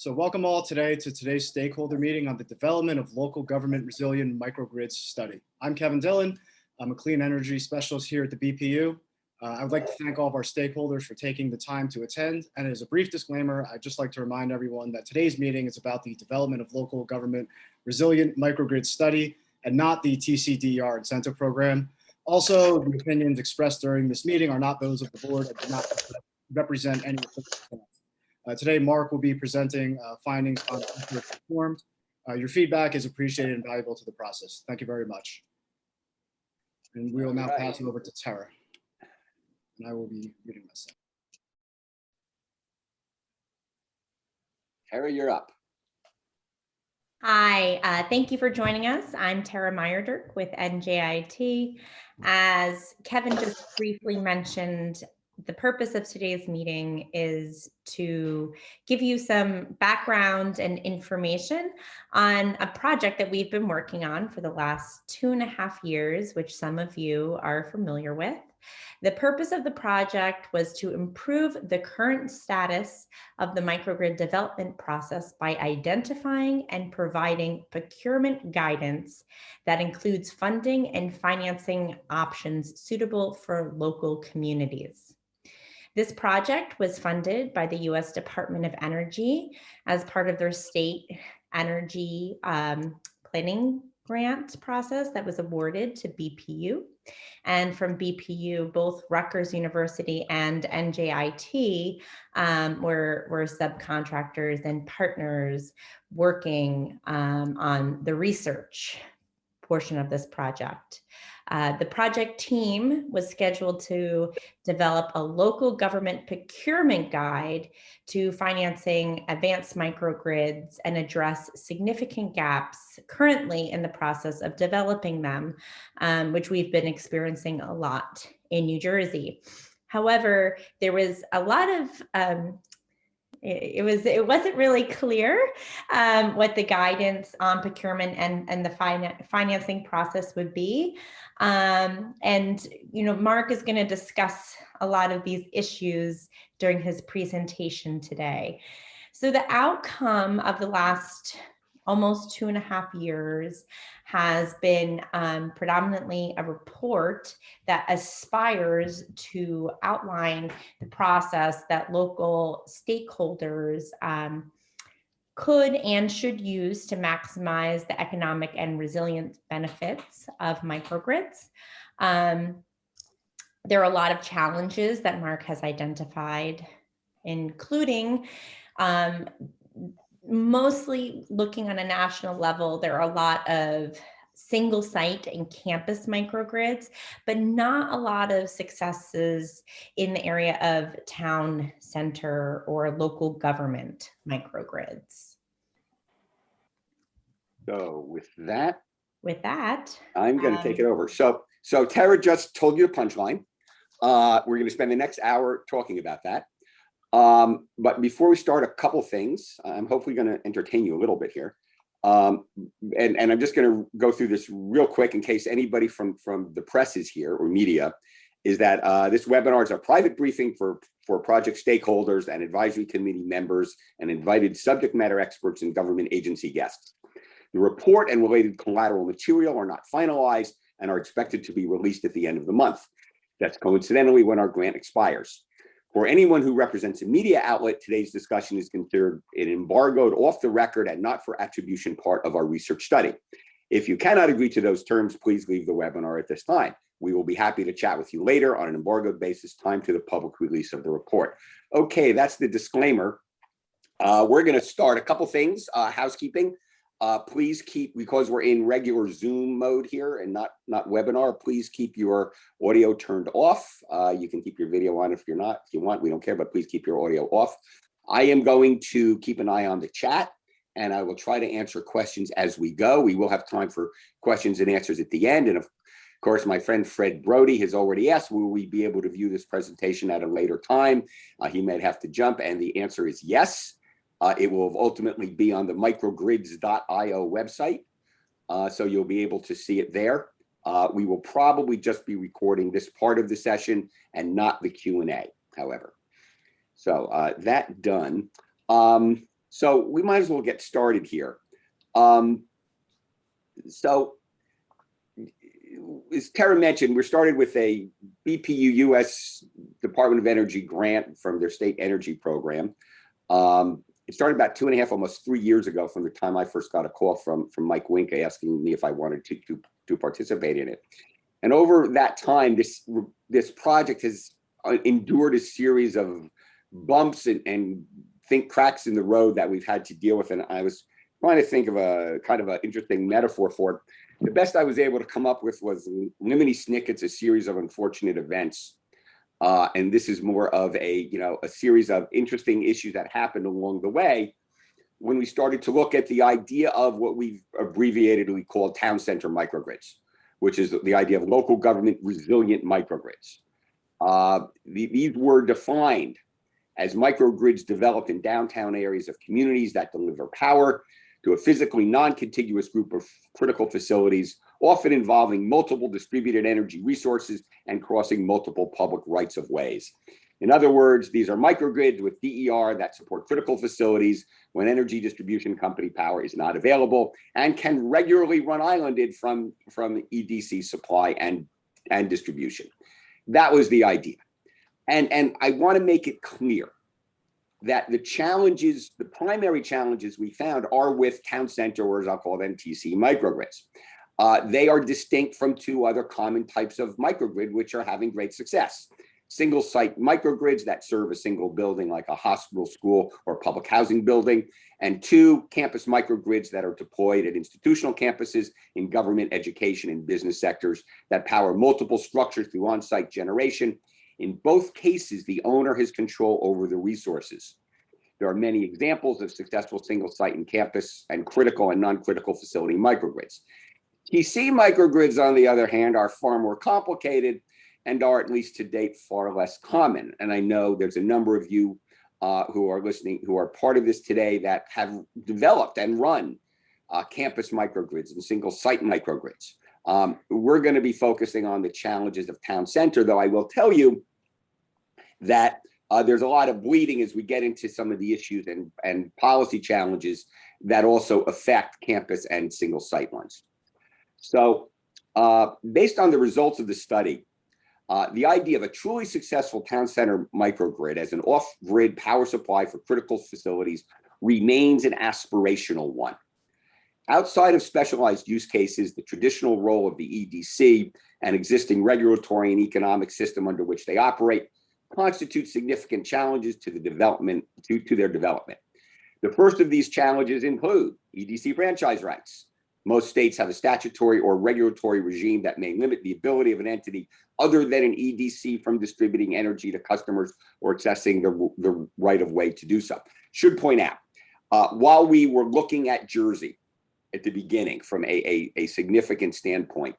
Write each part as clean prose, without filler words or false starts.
So welcome all today to today's stakeholder meeting on the development of local government resilient microgrids study. I'm Kevin Dillon. I'm a clean energy specialist here at the BPU. I would like to thank all of our stakeholders for taking the time to attend. And as a brief disclaimer, I'd just like to remind everyone that today's meeting is about the development of local government resilient microgrid study and not the TCDR incentive program. Also, the opinions expressed during this meeting are not those of the board and do not represent any official stance. Today, Mark will be presenting findings on performed. Your feedback is appreciated and valuable to the process. Thank you very much. And we will now pass it over to Tara. And I will be reading this. Tara, you're up. Hi, thank you for joining us. I'm Tara Meyerdirk with NJIT. As Kevin just briefly mentioned, the purpose of today's meeting is to give you some background and information on a project that we've been working on for the last 2.5 years, which some of you are familiar with. The purpose of the project was to improve the current status of the microgrid development process by identifying and providing procurement guidance that includes funding and financing options suitable for local communities. This project was funded by the U.S. Department of Energy as part of their state energy planning grant process that was awarded to BPU. And from BPU, both Rutgers University and NJIT were subcontractors and partners working on the research portion of this project. The project team was scheduled to develop a local government procurement guide to financing advanced microgrids and address significant gaps currently in the process of developing them, which we've been experiencing a lot in New Jersey. However, there was a lot of it wasn't really clear what the guidance on procurement and the financing process would be. And Mark is going to discuss a lot of these issues during his presentation today. So the outcome of the last almost 2.5 years has been predominantly a report that aspires to outline the process that local stakeholders could and should use to maximize the economic and resilient benefits of microgrids. There are a lot of challenges that Mark has identified, including mostly looking on a national level. There are a lot of single site and campus microgrids, but not a lot of successes in the area of town center or local government microgrids. So with that, I'm going to take it over. So Tara just told you the punchline. We're going to spend the next hour talking about that. But before we start, a couple things. I'm hopefully going to entertain you a little bit here. And I'm just going to go through this real quick in case anybody from the press is here or media, is that this webinar is a private briefing for project stakeholders and advisory committee members and invited subject matter experts and government agency guests. The report and related collateral material are not finalized and are expected to be released at the end of the month. That's coincidentally when our grant expires. For anyone who represents a media outlet, today's discussion is considered an embargoed, off the record, and not for attribution part of our research study. If you cannot agree to those terms, please leave the webinar at this time. We will be happy to chat with you later on an embargoed basis, time to the public release of the report. Okay, that's the disclaimer. We're going to start a couple things, housekeeping. Please keep, because we're in regular Zoom mode here and not webinar, please keep your audio turned off. You can keep your video on if you want, we don't care, but please keep your audio off. I am going to keep an eye on the chat and I will try to answer questions as we go. We will have time for questions and answers at the end. And of course, my friend Fred Brody has already asked, will we be able to view this presentation at a later time? He might have to jump, and the answer is yes. It will ultimately be on the microgrids.io website, so you'll be able to see it there. We will probably just be recording this part of the session and not the Q&A, however. So that done. So we might as well get started here. So as Tara mentioned, we started with a BPU U.S. Department of Energy grant from their state energy program. It started about 2.5, almost 3 years ago from the time I first got a call from Mike Winke asking me if I wanted to participate in it. And over that time, this project has endured a series of bumps and cracks in the road that we've had to deal with. And I was trying to think of a kind of an interesting metaphor for it. The best I was able to come up with was Lemony Snicket's A Series of Unfortunate Events. And this is more of a series of interesting issues that happened along the way when we started to look at the idea of what we've abbreviatedly called town center microgrids, which is the idea of local government resilient microgrids. These were defined as microgrids developed in downtown areas of communities that deliver power to a physically non-contiguous group of critical facilities, often involving multiple distributed energy resources and crossing multiple public rights of ways. In other words, these are microgrids with DER that support critical facilities when energy distribution company power is not available and can regularly run islanded from EDC supply and distribution. That was the idea. And I want to make it clear that the primary challenges we found are with town center, or as I'll call them, TC microgrids. They are distinct from two other common types of microgrid, which are having great success. Single site microgrids that serve a single building like a hospital, school, or public housing building, and two campus microgrids that are deployed at institutional campuses in government, education, and business sectors that power multiple structures through on-site generation. In both cases, the owner has control over the resources. There are many examples of successful single site and campus and critical and non-critical facility microgrids. TC microgrids, on the other hand, are far more complicated and are, at least to date, far less common. And I know there's a number of you who are listening, who are part of this today, that have developed and run campus microgrids and single site microgrids. We're going to be focusing on the challenges of town center, though I will tell you that there's a lot of bleeding as we get into some of the issues and policy challenges that also affect campus and single site ones. So based on the results of the study, the idea of a truly successful town center microgrid as an off-grid power supply for critical facilities remains an aspirational one. Outside of specialized use cases, the traditional role of the EDC and existing regulatory and economic system under which they operate constitute significant challenges to their development. The first of these challenges include EDC franchise rights. Most states have a statutory or regulatory regime that may limit the ability of an entity other than an EDC from distributing energy to customers or accessing the right of way to do so. Should point out, while we were looking at Jersey at the beginning from a significant standpoint,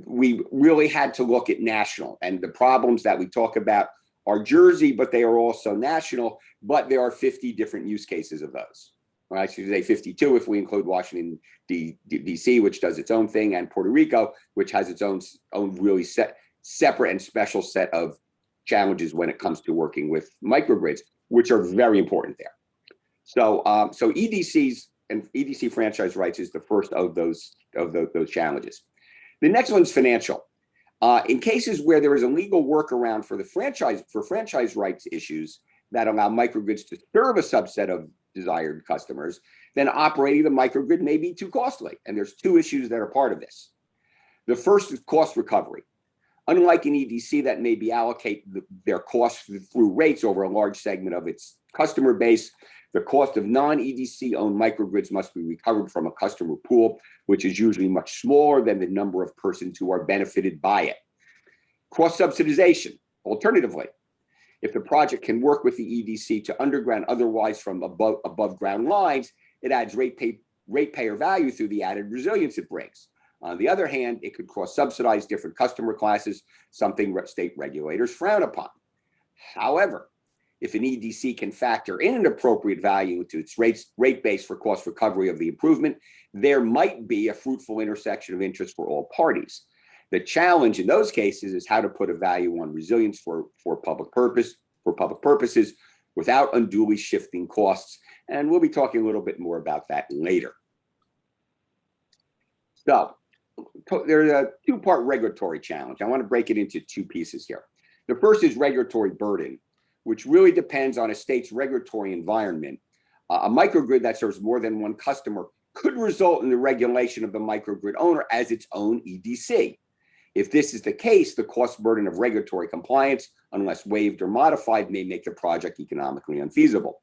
we really had to look at national, and the problems that we talk about are Jersey, but they are also national, but there are 50 different use cases of those. Well, I should say 52 if we include Washington, D.C., which does its own thing, and Puerto Rico, which has its own really separate and special set of challenges when it comes to working with microgrids, which are very important there. So EDCs and EDC franchise rights is the first of those challenges. The next one's financial. In cases where there is a legal workaround for franchise rights issues that allow microgrids to serve a subset of desired customers, then operating the microgrid may be too costly. And there's two issues that are part of this. The first is cost recovery. Unlike an EDC that maybe allocate their costs through rates over a large segment of its customer base, the cost of non-EDC owned microgrids must be recovered from a customer pool, which is usually much smaller than the number of persons who are benefited by it. Cross-subsidization. Alternatively, if the project can work with the EDC to underground otherwise from above ground lines, it adds ratepayer value through the added resilience it brings. On the other hand, it could cross-subsidize different customer classes, something state regulators frown upon. However, if an EDC can factor in an appropriate value to its rate base for cost recovery of the improvement, there might be a fruitful intersection of interest for all parties. The challenge in those cases is how to put a value on resilience for public purposes without unduly shifting costs And we'll be talking a little bit more about that later. So there's a two-part regulatory challenge. I want to break it into two pieces here. The first is regulatory burden, which really depends on a state's regulatory environment. A microgrid that serves more than one customer could result in the regulation of the microgrid owner as its own EDC. If this is the case, the cost burden of regulatory compliance, unless waived or modified, may make the project economically unfeasible.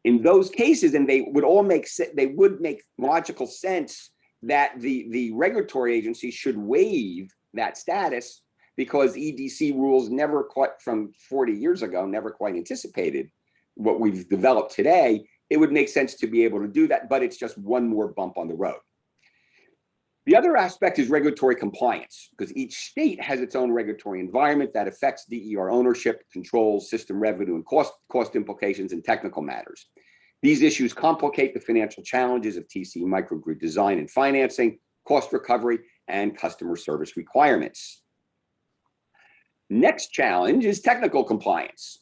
In those cases, and they would make logical sense that the regulatory agency should waive that status, because EDC rules never quite, from 40 years ago, never quite anticipated what we've developed today. It would make sense to be able to do that, but it's just one more bump on the road. The other aspect is regulatory compliance, because each state has its own regulatory environment that affects DER ownership, controls, system revenue, and cost implications and technical matters. These issues complicate the financial challenges of TC microgrid design and financing, cost recovery, and customer service requirements. Next challenge is technical compliance.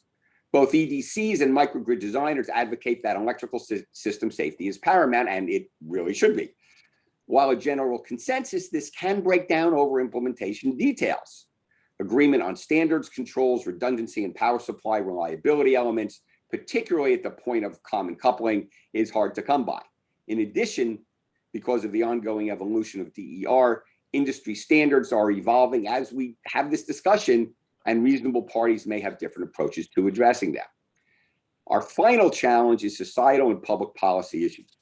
Both EDCs and microgrid designers advocate that electrical system safety is paramount, and it really should be. While a general consensus, this can break down over implementation details. Agreement on standards, controls, redundancy, and power supply reliability elements, particularly at the point of common coupling, is hard to come by. In addition, because of the ongoing evolution of DER, industry standards are evolving as we have this discussion, and reasonable parties may have different approaches to addressing them. Our final challenge is societal and public policy issues.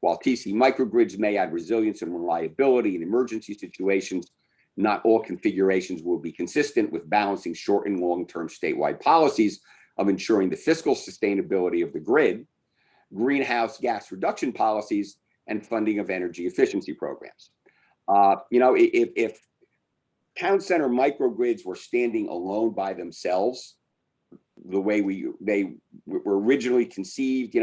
While TC microgrids may add resilience and reliability in emergency situations, not all configurations will be consistent with balancing short and long-term statewide policies of ensuring the fiscal sustainability of the grid, greenhouse gas reduction policies, and funding of energy efficiency programs. If town center microgrids were standing alone by themselves, the way they were originally conceived,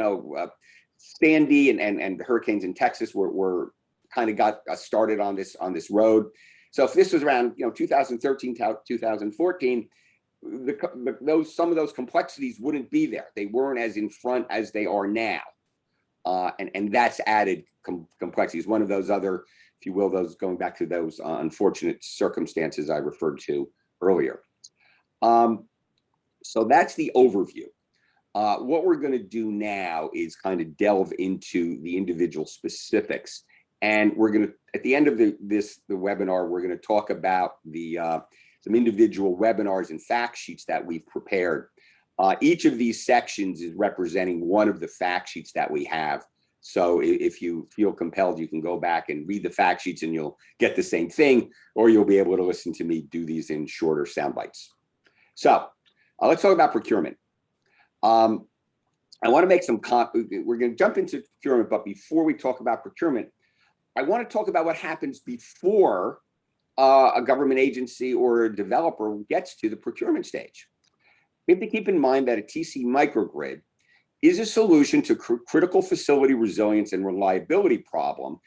Sandy and the hurricanes in Texas were kind of got us started on this road. So if this was around 2013 to 2014, some of those complexities wouldn't be there. They weren't as in front as they are now, and that's added complexities. One of those other, if you will, those going back to those unfortunate circumstances I referred to earlier. So that's the overview. What we're going to do now is kind of delve into the individual specifics, and we're going to, at the end of the webinar, we're going to talk about some individual webinars and fact sheets that we've prepared. Each of these sections is representing one of the fact sheets that we have. So if you feel compelled, you can go back and read the fact sheets and you'll get the same thing, or you'll be able to listen to me do these in shorter sound bites. So let's talk about procurement. I want to make we're going to jump into procurement, but before we talk about procurement, I want to talk about what happens before a government agency or a developer gets to the procurement stage. We have to keep in mind that a TC microgrid is a solution to critical facility resilience and reliability problem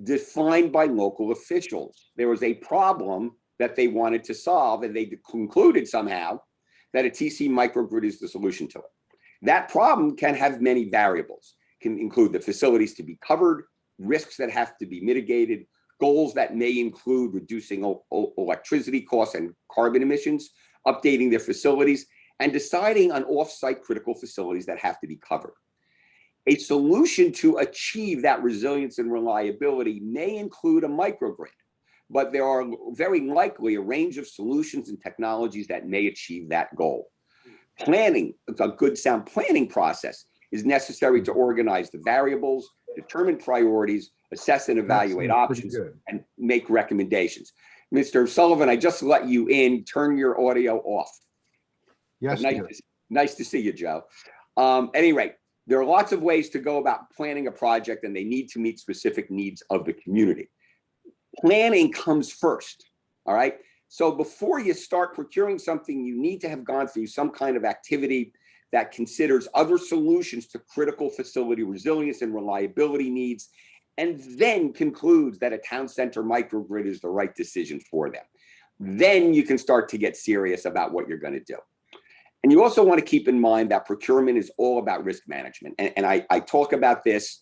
defined by local officials. There was a problem that they wanted to solve, and they concluded somehow that a TC microgrid is the solution to it. That problem can have many variables, can include the facilities to be covered, risks that have to be mitigated, goals that may include reducing electricity costs and carbon emissions, updating their facilities, and deciding on off-site critical facilities that have to be covered. A solution to achieve that resilience and reliability may include a microgrid, but there are very likely a range of solutions and technologies that may achieve that goal. Planning, a good sound planning process is necessary to organize the variables, determine priorities, assess and evaluate options, and make recommendations. Mr. Sullivan, I just let you in. Turn your audio off. Yes, nice to see you, Joe. At any rate, there are lots of ways to go about planning a project, and they need to meet specific needs of the community. Planning comes first, all right? So before you start procuring something, you need to have gone through some kind of activity that considers other solutions to critical facility resilience and reliability needs, and then concludes that a town center microgrid is the right decision for them. Then you can start to get serious about what you're going to do. And you also want to keep in mind that procurement is all about risk management. And I talk about this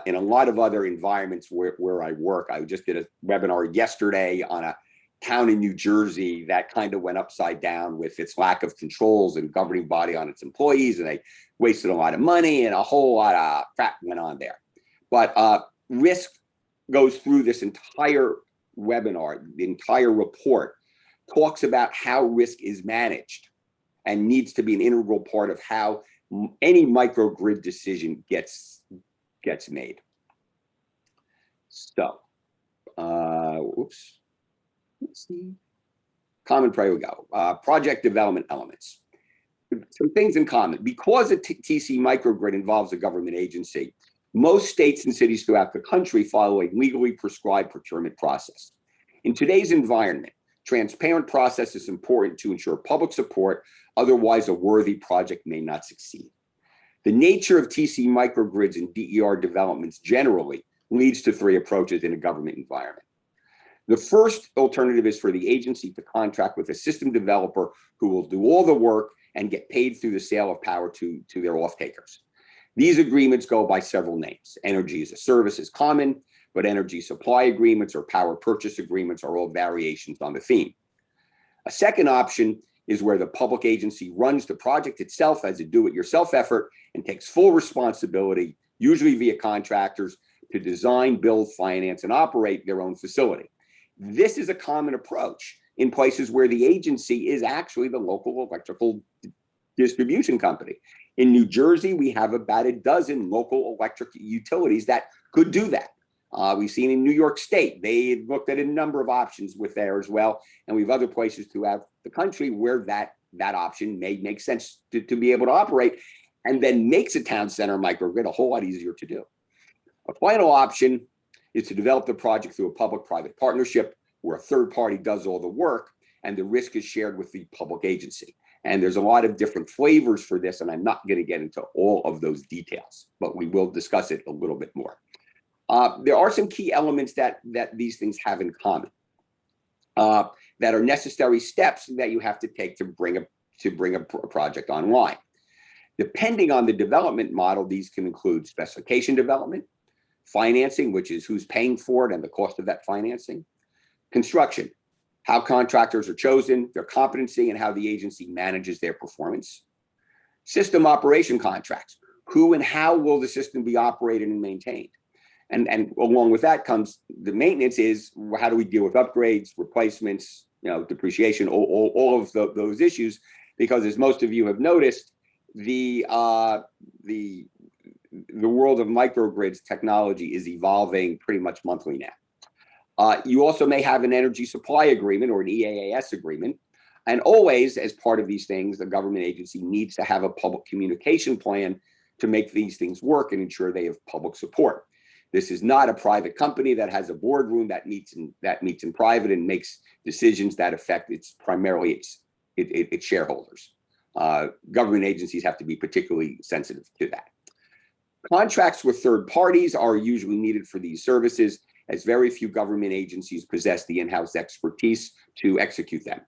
in a lot of other environments where I work. I just did a webinar yesterday on a town in New Jersey that kind of went upside down with its lack of controls and governing body on its employees, and they wasted a lot of money and a whole lot of crap went on there. But risk goes through this entire webinar. The entire report talks about how risk is managed and needs to be an integral part of how any microgrid decision gets made. So, let's see. Common priority go. Project development elements. Some things in common. Because a TC microgrid involves a government agency, most states and cities throughout the country follow a legally prescribed procurement process. In today's environment, transparent process is important to ensure public support, otherwise a worthy project may not succeed. The nature of TC microgrids and DER developments generally leads to three approaches in a government environment. The first alternative is for the agency to contract with a system developer who will do all the work and get paid through the sale of power to their off-takers. These agreements go by several names. Energy as a service is common, but energy supply agreements or power purchase agreements are all variations on the theme. A second option is where the public agency runs the project itself as a do-it-yourself effort and takes full responsibility, usually via contractors, to design, build, finance, and operate their own facility. This is a common approach in places where the agency is actually the local electrical distribution company. In New Jersey, we have about a dozen local electric utilities that could do that. We've seen in New York State, they looked at a number of options with there as well. And we have other places throughout the country where that option may make sense to be able to operate, and then makes a town center microgrid a whole lot easier to do. A final option is to develop the project through a public-private partnership where a third party does all the work and the risk is shared with the public agency. And there's a lot of different flavors for this, and I'm not going to get into all of those details, but we will discuss it a little bit more. There are some key elements that these things have in common that are necessary steps that you have to take to bring a project online. Depending on the development model, these can include specification development, financing, which is who's paying for it and the cost of that financing, construction, how contractors are chosen, their competency, and how the agency manages their performance, system operation contracts, who and how will the system be operated and maintained. And along with that comes the maintenance is how do we deal with upgrades, replacements, depreciation, all of those issues, because as most of you have noticed, the world of microgrids technology is evolving pretty much monthly now. You also may have an energy supply agreement or an EAAS agreement. And always, as part of these things, the government agency needs to have a public communication plan to make these things work and ensure they have public support. This is not a private company that has a boardroom that meets in private and makes decisions that affect primarily its shareholders. Government agencies have to be particularly sensitive to that. Contracts with third parties are usually needed for these services, as very few government agencies possess the in-house expertise to execute them.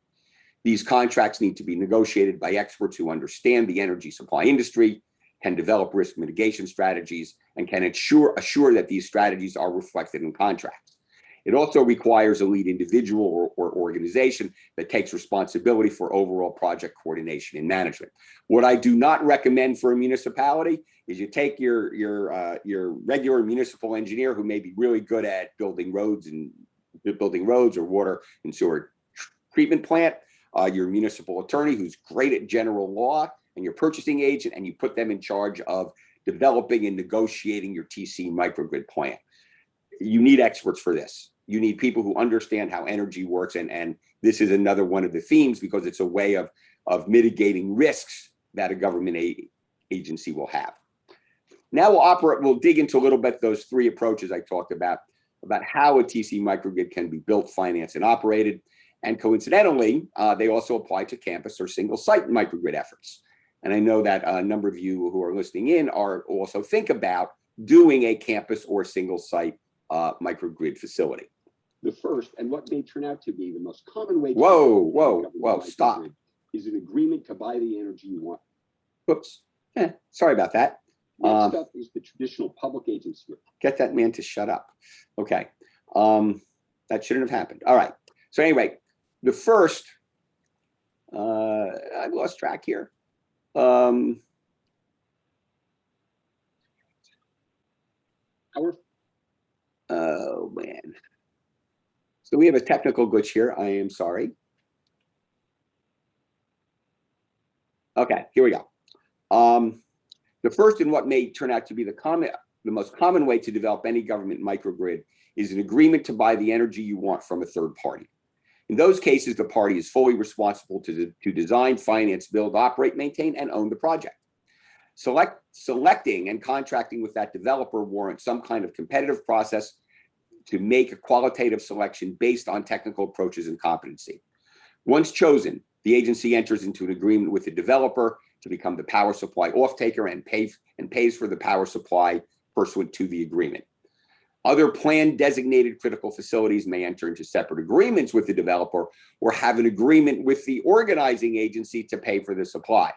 These contracts need to be negotiated by experts who understand the energy supply industry, can develop risk mitigation strategies, and can assure that these strategies are reflected in contracts. It also requires a lead individual or organization that takes responsibility for overall project coordination and management. What I do not recommend for a municipality is you take your regular municipal engineer who may be really good at building roads or water and sewer treatment plant, your municipal attorney who's great at general law, and your purchasing agent, and you put them in charge of developing and negotiating your TC microgrid plan. You need experts for this. You need people who understand how energy works, and this is another one of the themes because it's a way of mitigating risks that a government agency will have. Now we'll dig into a little bit those three approaches I talked about how a TC microgrid can be built, financed, and operated. And coincidentally, they also apply to campus or single site microgrid efforts. And I know that a number of you who are listening in are also think about doing a campus or single site microgrid facility. The first, and what may turn out to be the most common way. Stop. is an agreement to buy the energy you want. Oops. Sorry about that. Next up is the traditional public agency. Get that man to shut up. Okay. That shouldn't have happened. All right. So anyway, the first, I've lost track here. Oh man. So we have a technical glitch here. I am sorry. Okay, here we go. The first and what may turn out to be the most common way to develop any government microgrid is an agreement to buy the energy you want from a third party. In those cases, the party is fully responsible to design, finance, build, operate, maintain, and own the project. Selecting and contracting with that developer warrants some kind of competitive process to make a qualitative selection based on technical approaches and competency. Once chosen, the agency enters into an agreement with the developer to become the power supply off-taker and pays for the power supply pursuant to the agreement. Other planned designated critical facilities may enter into separate agreements with the developer or have an agreement with the organizing agency to pay for the supply.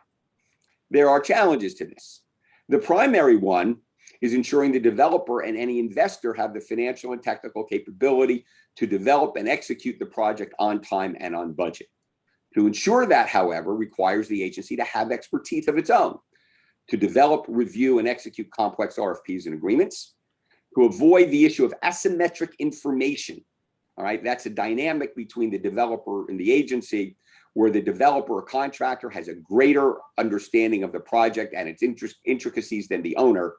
There are challenges to this. The primary one is ensuring the developer and any investor have the financial and technical capability to develop and execute the project on time and on budget. To ensure that, however, requires the agency to have expertise of its own, to develop, review, and execute complex RFPs and agreements, to avoid the issue of asymmetric information. All right, that's a dynamic between the developer and the agency, where the developer or contractor has a greater understanding of the project and its intricacies than the owner,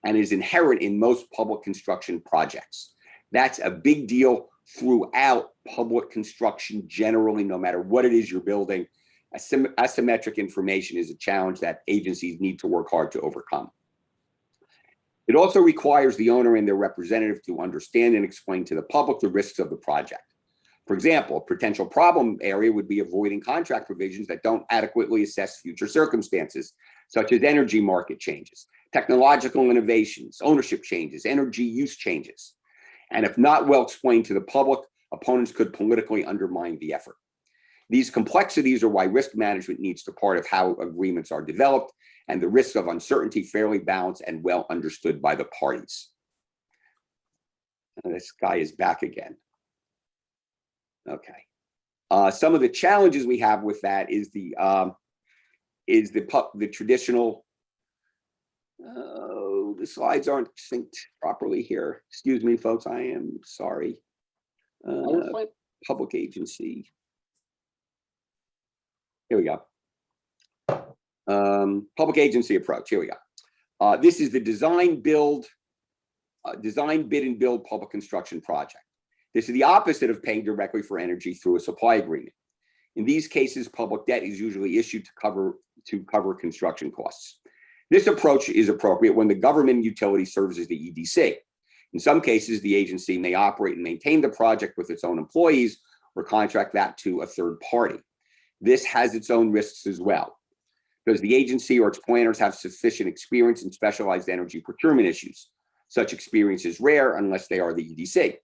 and is inherent in most public construction projects. That's a big deal throughout public construction generally, no matter what it is you're building. Asymmetric information is a challenge that agencies need to work hard to overcome. It also requires the owner and their representative to understand and explain to the public the risks of the project. For example, a potential problem area would be avoiding contract provisions that don't adequately assess future circumstances, such as energy market changes, technological innovations, ownership changes, energy use changes. And if not well explained to the public, opponents could politically undermine the effort. These complexities are why risk management needs to be part of how agreements are developed, and the risks of uncertainty fairly balanced and well understood by the parties. And this guy is back again. Okay. Some of the challenges we have with that is the traditional. Oh, the slides aren't synced properly here. Excuse me, folks. I am sorry. Public agency. Here we go. Public agency approach. Here we go. This is the design, bid, and build public construction project. This is the opposite of paying directly for energy through a supply agreement. In these cases, public debt is usually issued to cover construction costs. This approach is appropriate when the government utility serves as the EDC. In some cases, the agency may operate and maintain the project with its own employees or contract that to a third party. This has its own risks as well. Does the agency or its planners have sufficient experience in specialized energy procurement issues? Such experience is rare unless they are the EDC.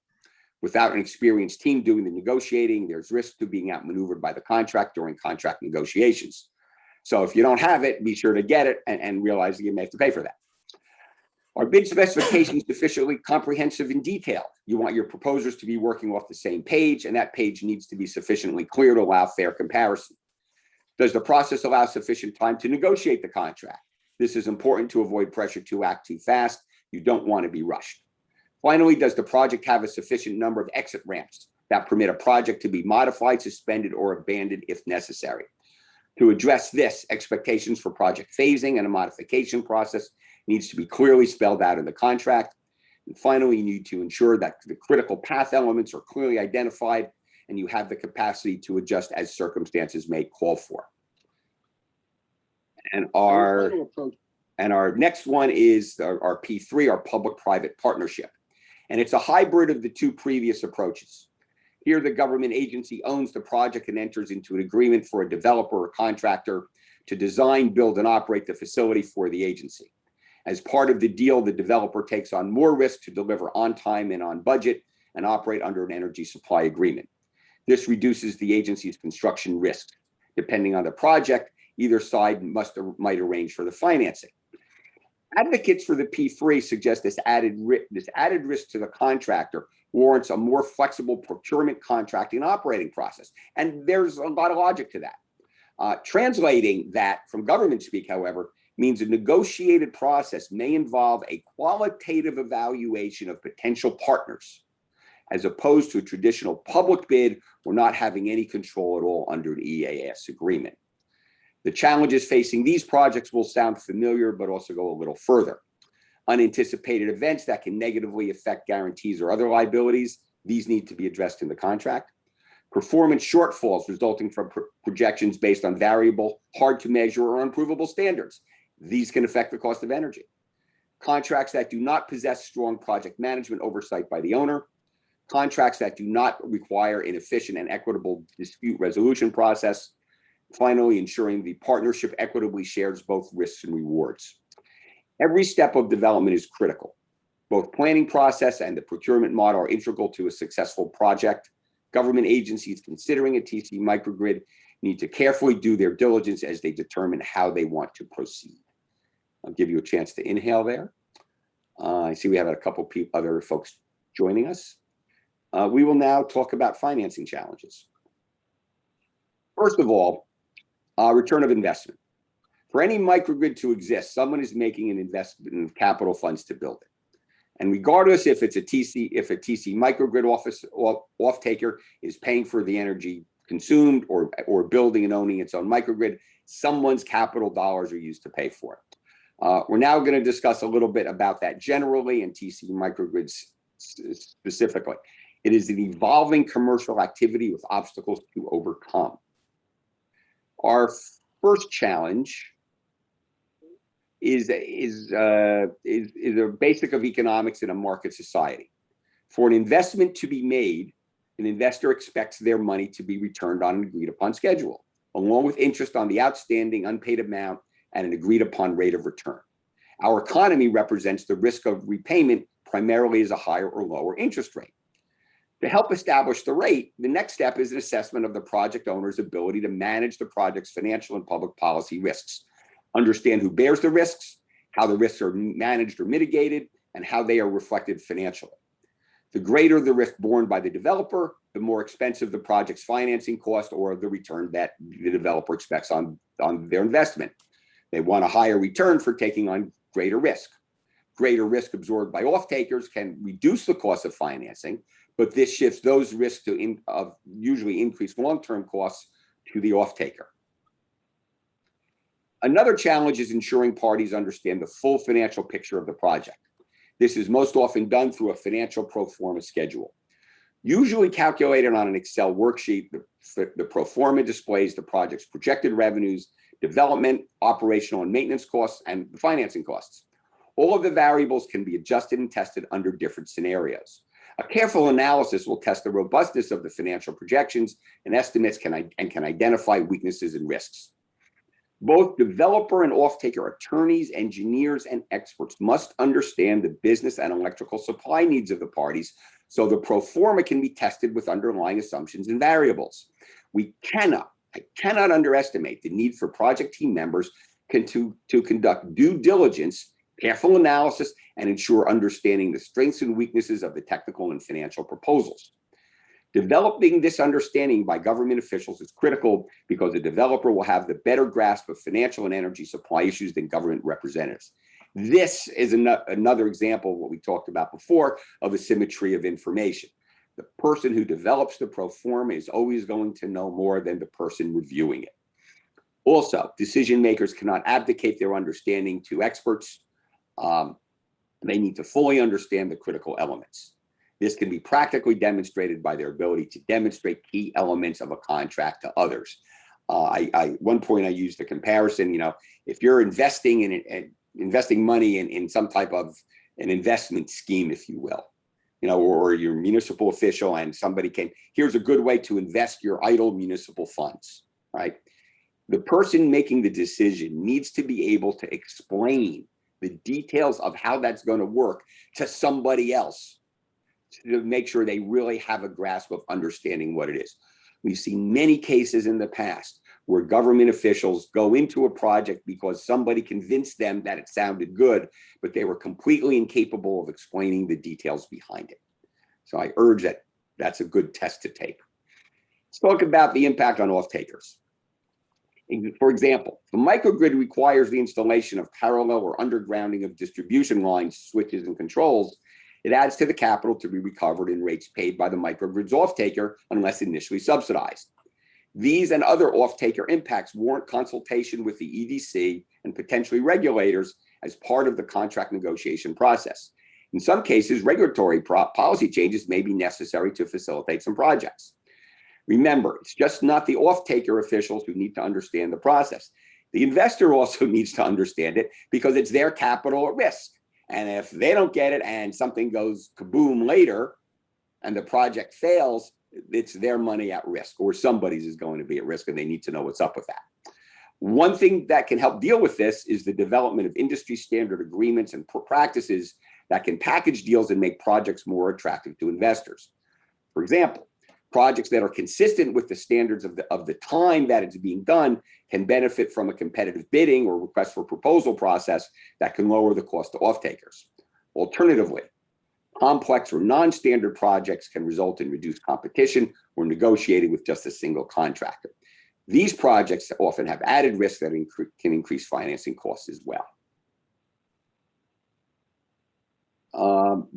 Without an experienced team doing the negotiating, there's risk to being outmaneuvered by the contract during contract negotiations. So if you don't have it, be sure to get it and realize that you may have to pay for that. Are bid specifications sufficiently comprehensive and detailed? You want your proposers to be working off the same page, and that page needs to be sufficiently clear to allow fair comparison. Does the process allow sufficient time to negotiate the contract? This is important to avoid pressure to act too fast. You don't want to be rushed. Finally, does the project have a sufficient number of exit ramps that permit a project to be modified, suspended, or abandoned if necessary? To address this, expectations for project phasing and a modification process needs to be clearly spelled out in the contract. And finally, you need to ensure that the critical path elements are clearly identified and you have the capacity to adjust as circumstances may call for. And our next one is our P3, our public-private partnership. And it's a hybrid of the two previous approaches. Here, the government agency owns the project and enters into an agreement for a developer or contractor to design, build, and operate the facility for the agency. As part of the deal, the developer takes on more risk to deliver on time and on budget and operate under an energy supply agreement. This reduces the agency's construction risk. Depending on the project, either side might arrange for the financing. Advocates for the P3 suggest this added risk to the contractor warrants a more flexible procurement, contracting, and operating process. And there's a lot of logic to that. Translating that from government speak, however, means a negotiated process may involve a qualitative evaluation of potential partners, as opposed to a traditional public bid or not having any control at all under an EAS agreement. The challenges facing these projects will sound familiar, but also go a little further. Unanticipated events that can negatively affect guarantees or other liabilities, these need to be addressed in the contract. Performance shortfalls resulting from projections based on variable, hard to measure, or unprovable standards. These can affect the cost of energy. Contracts that do not possess strong project management oversight by the owner. Contracts that do not require an efficient and equitable dispute resolution process. Finally, ensuring the partnership equitably shares both risks and rewards. Every step of development is critical. Both planning process and the procurement model are integral to a successful project. Government agencies considering a TC microgrid need to carefully do their diligence as they determine how they want to proceed. I'll give you a chance to inhale there. I see we have a couple other folks joining us. We will now talk about financing challenges. First of all, return of investment. For any microgrid to exist, someone is making an investment in capital funds to build it. And regardless if it's a TC microgrid off-taker is paying for the energy consumed or building and owning its own microgrid, someone's capital dollars are used to pay for it. We're now going to discuss a little bit about that generally and TC microgrids specifically. It is an evolving commercial activity with obstacles to overcome. Our first challenge is a basic of economics in a market society. For an investment to be made, an investor expects their money to be returned on an agreed upon schedule, along with interest on the outstanding unpaid amount and an agreed upon rate of return. Our economy represents the risk of repayment primarily as a higher or lower interest rate. To help establish the rate, the next step is an assessment of the project owner's ability to manage the project's financial and public policy risks, understand who bears the risks, how the risks are managed or mitigated, and how they are reflected financially. The greater the risk borne by the developer, the more expensive the project's financing cost or the return that the developer expects on their investment. They want a higher return for taking on greater risk. Greater risk absorbed by off-takers can reduce the cost of financing, but this shifts those risks to usually increased long-term costs to the off-taker. Another challenge is ensuring parties understand the full financial picture of the project. This is most often done through a financial pro forma schedule. Usually calculated on an Excel worksheet, the pro forma displays the project's projected revenues, development, operational and maintenance costs, and the financing costs. All of the variables can be adjusted and tested under different scenarios. A careful analysis will test the robustness of the financial projections and estimates can identify weaknesses and risks. Both developer and off-taker attorneys, engineers, and experts must understand the business and electrical supply needs of the parties so the pro forma can be tested with underlying assumptions and variables. I cannot underestimate the need for project team members to conduct due diligence, careful analysis, and ensure understanding the strengths and weaknesses of the technical and financial proposals. Developing this understanding by government officials is critical because the developer will have the better grasp of financial and energy supply issues than government representatives. This is another example of what we talked about before of asymmetry of information. The person who develops the pro forma is always going to know more than the person reviewing it. Also, decision makers cannot abdicate their understanding to experts. They need to fully understand the critical elements. This can be practically demonstrated by their ability to demonstrate key elements of a contract to others. One point I used the comparison, if you're investing money in some type of an investment scheme, if you will, or you're a municipal official and somebody here's a good way to invest your idle municipal funds, right? The person making the decision needs to be able to explain the details of how that's going to work to somebody else to make sure they really have a grasp of understanding what it is. We've seen many cases in the past where government officials go into a project because somebody convinced them that it sounded good, but they were completely incapable of explaining the details behind it. So I urge that that's a good test to take. Let's talk about the impact on off-takers. For example, the microgrid requires the installation of parallel or undergrounding of distribution lines, switches, and controls. It adds to the capital to be recovered in rates paid by the microgrid's off-taker unless initially subsidized. These and other off-taker impacts warrant consultation with the EDC and potentially regulators as part of the contract negotiation process. In some cases, regulatory policy changes may be necessary to facilitate some projects. Remember, it's just not the off-taker officials who need to understand the process. The investor also needs to understand it because it's their capital at risk. And if they don't get it and something goes kaboom later and the project fails, it's their money at risk, or somebody's is going to be at risk, and they need to know what's up with that. One thing that can help deal with this is the development of industry standard agreements and practices that can package deals and make projects more attractive to investors. For example, projects that are consistent with the standards of the time that it's being done can benefit from a competitive bidding or request for proposal process that can lower the cost to off-takers. Alternatively, complex or non-standard projects can result in reduced competition or negotiating with just a single contractor. These projects often have added risks that can increase financing costs as well.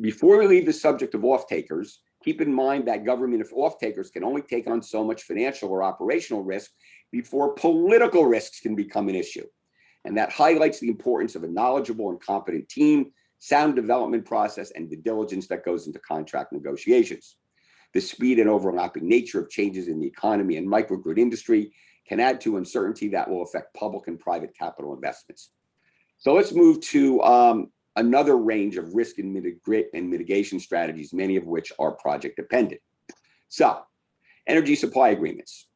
Before we leave the subject of off-takers, keep in mind that government off-takers can only take on so much financial or operational risk before political risks can become an issue. And that highlights the importance of a knowledgeable and competent team, sound development process, and the diligence that goes into contract negotiations. The speed and overlapping nature of changes in the economy and microgrid industry can add to uncertainty that will affect public and private capital investments. So let's move to another range of risk and mitigation strategies, many of which are project dependent. So, energy supply agreements.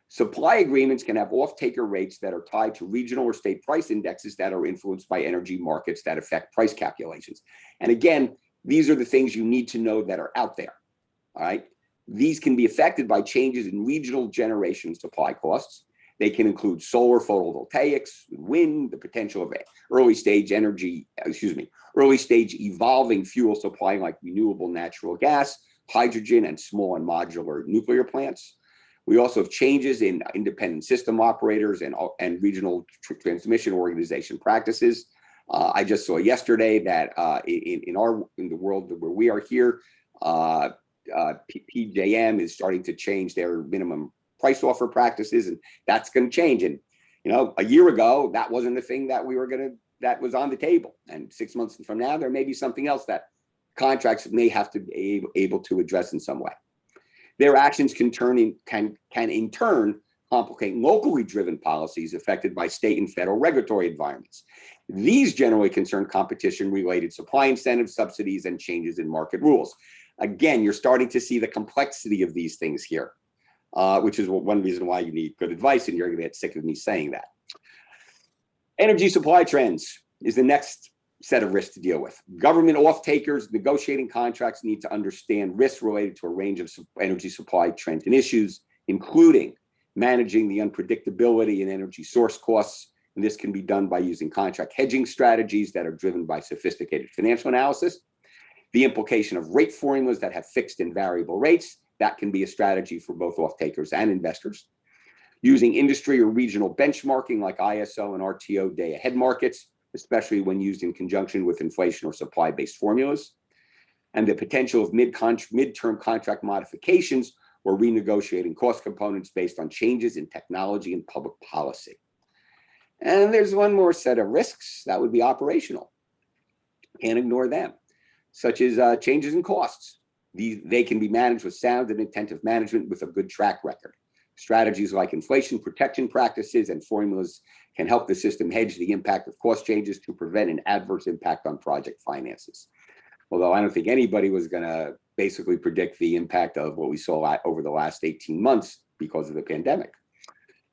Supply agreements can have off-taker rates that are tied to regional or state price indexes that are influenced by energy markets that affect price calculations. And again, these are the things you need to know that are out there, all right? These can be affected by changes in regional generation supply costs. They can include solar photovoltaics, wind, the potential of early stage evolving fuel supply like renewable natural gas, hydrogen, and small and modular nuclear plants. We also have changes in independent system operators and regional transmission organization practices. I just saw yesterday that in the world where we are here, PJM is starting to change their minimum price offer practices, and that's going to change. And a year ago, that wasn't the thing that that was on the table. And 6 months from now, there may be something else that contracts may have to be able to address in some way. Their actions can in turn complicate locally driven policies affected by state and federal regulatory environments. These generally concern competition-related supply incentives, subsidies, and changes in market rules. Again, you're starting to see the complexity of these things here, which is one reason why you need good advice, and you're going to get sick of me saying that. Energy supply trends is the next set of risks to deal with. Government off-takers negotiating contracts need to understand risks related to a range of energy supply trends and issues, including managing the unpredictability in energy source costs. And this can be done by using contract hedging strategies that are driven by sophisticated financial analysis. The implication of rate formulas that have fixed and variable rates, that can be a strategy for both off-takers and investors. Using industry or regional benchmarking like ISO and RTO day-ahead markets, especially when used in conjunction with inflation or supply-based formulas. And the potential of mid-term contract modifications or renegotiating cost components based on changes in technology and public policy. And there's one more set of risks that would be operational. Can't ignore them, such as changes in costs. They can be managed with sound and attentive management with a good track record. Strategies like inflation protection practices and formulas can help the system hedge the impact of cost changes to prevent an adverse impact on project finances. Although I don't think anybody was going to basically predict the impact of what we saw over the last 18 months because of the pandemic.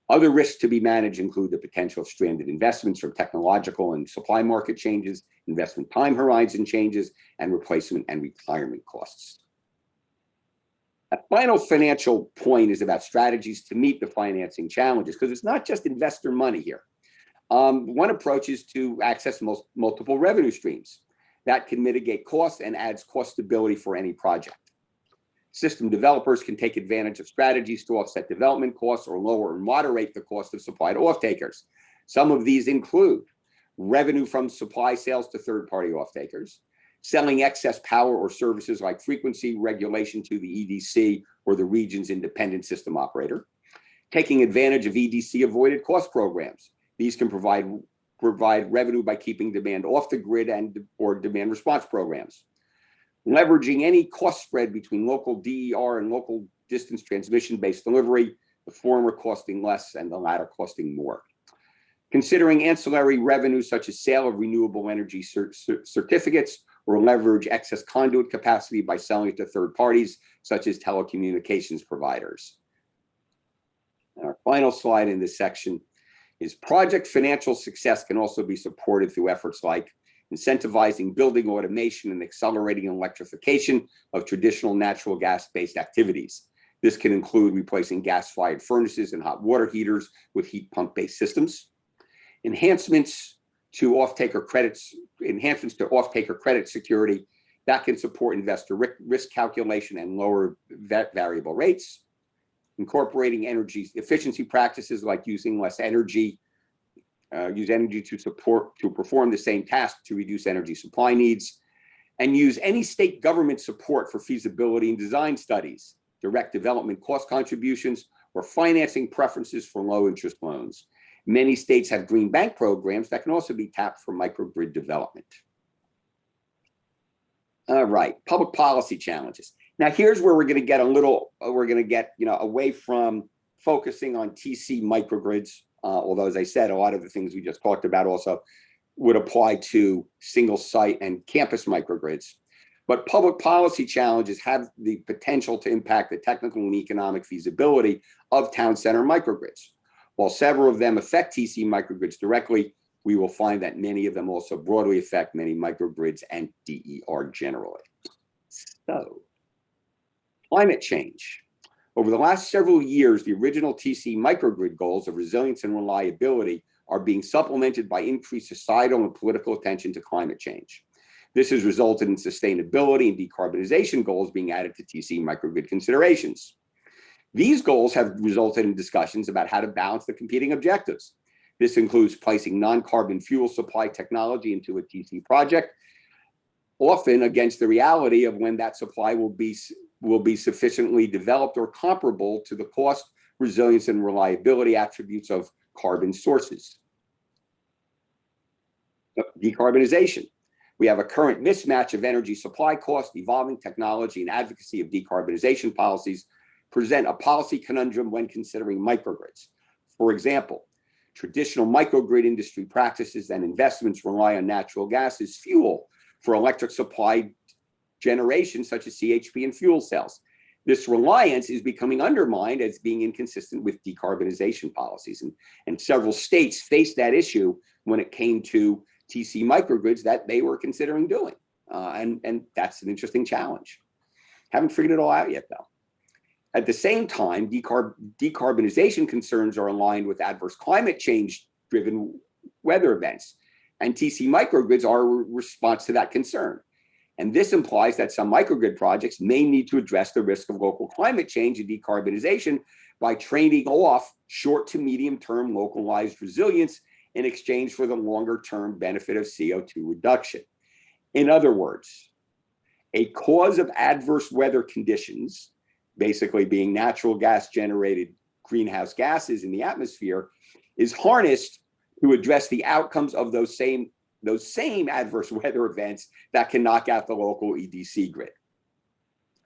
Other risks to be managed include the potential of stranded investments from technological and supply market changes, investment time horizon changes, and replacement and retirement costs. A final financial point is about strategies to meet the financing challenges, because it's not just investor money here. One approach is to access multiple revenue streams that can mitigate costs and adds cost stability for any project. System developers can take advantage of strategies to offset development costs or lower or moderate the cost of supply to off-takers. Some of these include revenue from supply sales to third-party off-takers, selling excess power or services like frequency regulation to the EDC or the region's independent system operator, taking advantage of EDC avoided cost programs. These can provide revenue by keeping demand off the grid or demand response programs. Leveraging any cost spread between local DER and local distance transmission-based delivery, the former costing less and the latter costing more. Considering ancillary revenues such as sale of renewable energy certificates, or leverage excess conduit capacity by selling it to third parties, such as telecommunications providers. And our final slide in this section is project financial success can also be supported through efforts like incentivizing building automation and accelerating electrification of traditional natural gas-based activities. This can include replacing gas-fired furnaces and hot water heaters with heat pump-based systems. Enhancements to off-taker credit security that can support investor risk calculation and lower variable rates. Incorporating energy efficiency practices like using less energy, use energy to perform the same task to reduce energy supply needs, and use any state government support for feasibility and design studies, direct development cost contributions, or financing preferences for low interest loans. Many states have green bank programs that can also be tapped for microgrid development. All right, public policy challenges. Now here's where we're going to get away from focusing on TC microgrids, although as I said, a lot of the things we just talked about also would apply to single site and campus microgrids. But public policy challenges have the potential to impact the technical and economic feasibility of town center microgrids. While several of them affect TC microgrids directly, we will find that many of them also broadly affect many microgrids and DER generally. So, climate change. Over the last several years, the original TC microgrid goals of resilience and reliability are being supplemented by increased societal and political attention to climate change. This has resulted in sustainability and decarbonization goals being added to TC microgrid considerations. These goals have resulted in discussions about how to balance the competing objectives. This includes placing non-carbon fuel supply technology into a TC project, often against the reality of when that supply will be sufficiently developed or comparable to the cost, resilience, and reliability attributes of carbon sources. Decarbonization. We have a current mismatch of energy supply cost, evolving technology, and advocacy of decarbonization policies present a policy conundrum when considering microgrids. For example, traditional microgrid industry practices and investments rely on natural gas as fuel for electric supply generation, such as CHP and fuel cells. This reliance is becoming undermined as being inconsistent with decarbonization policies. And several states faced that issue when it came to TC microgrids that they were considering doing. And that's an interesting challenge. Haven't figured it all out yet, though. At the same time, decarbonization concerns are aligned with adverse climate change-driven weather events, and TC microgrids are a response to that concern. And this implies that some microgrid projects may need to address the risk of local climate change and decarbonization by trading off short to medium-term localized resilience in exchange for the longer-term benefit of CO2 reduction. In other words, a cause of adverse weather conditions, basically being natural gas generated greenhouse gases in the atmosphere, is harnessed to address the outcomes of those same adverse weather events that can knock out the local EDC grid.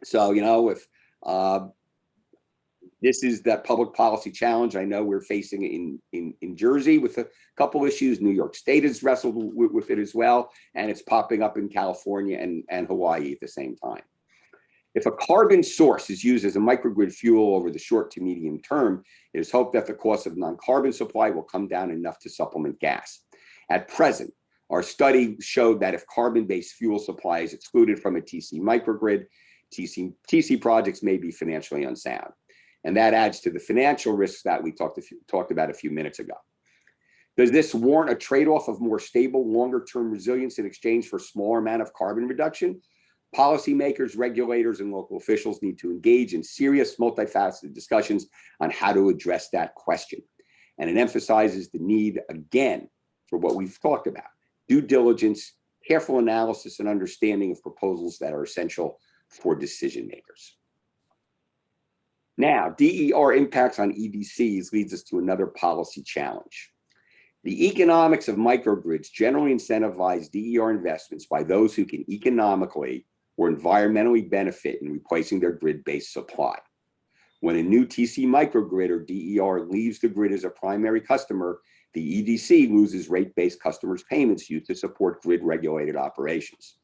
So, if this is that public policy challenge I know we're facing in Jersey with a couple issues. New York State has wrestled with it as well, and it's popping up in California and Hawaii at the same time. If a carbon source is used as a microgrid fuel over the short to medium term, it is hoped that the cost of non-carbon supply will come down enough to supplement gas. At present, our study showed that if carbon-based fuel supply is excluded from a TC microgrid, TC projects may be financially unsound. And that adds to the financial risks that we talked about a few minutes ago. Does this warrant a trade-off of more stable, longer-term resilience in exchange for a smaller amount of carbon reduction? Policymakers, regulators, and local officials need to engage in serious, multifaceted discussions on how to address that question. And it emphasizes the need, again, for what we've talked about: due diligence, careful analysis, and understanding of proposals that are essential for decision makers. Now, DER impacts on EDCs leads us to another policy challenge. The economics of microgrids generally incentivize DER investments by those who can economically or environmentally benefit in replacing their grid-based supply. When a new TC microgrid or DER leaves the grid as a primary customer, the EDC loses rate-based customers' payments used to support grid-regulated operations.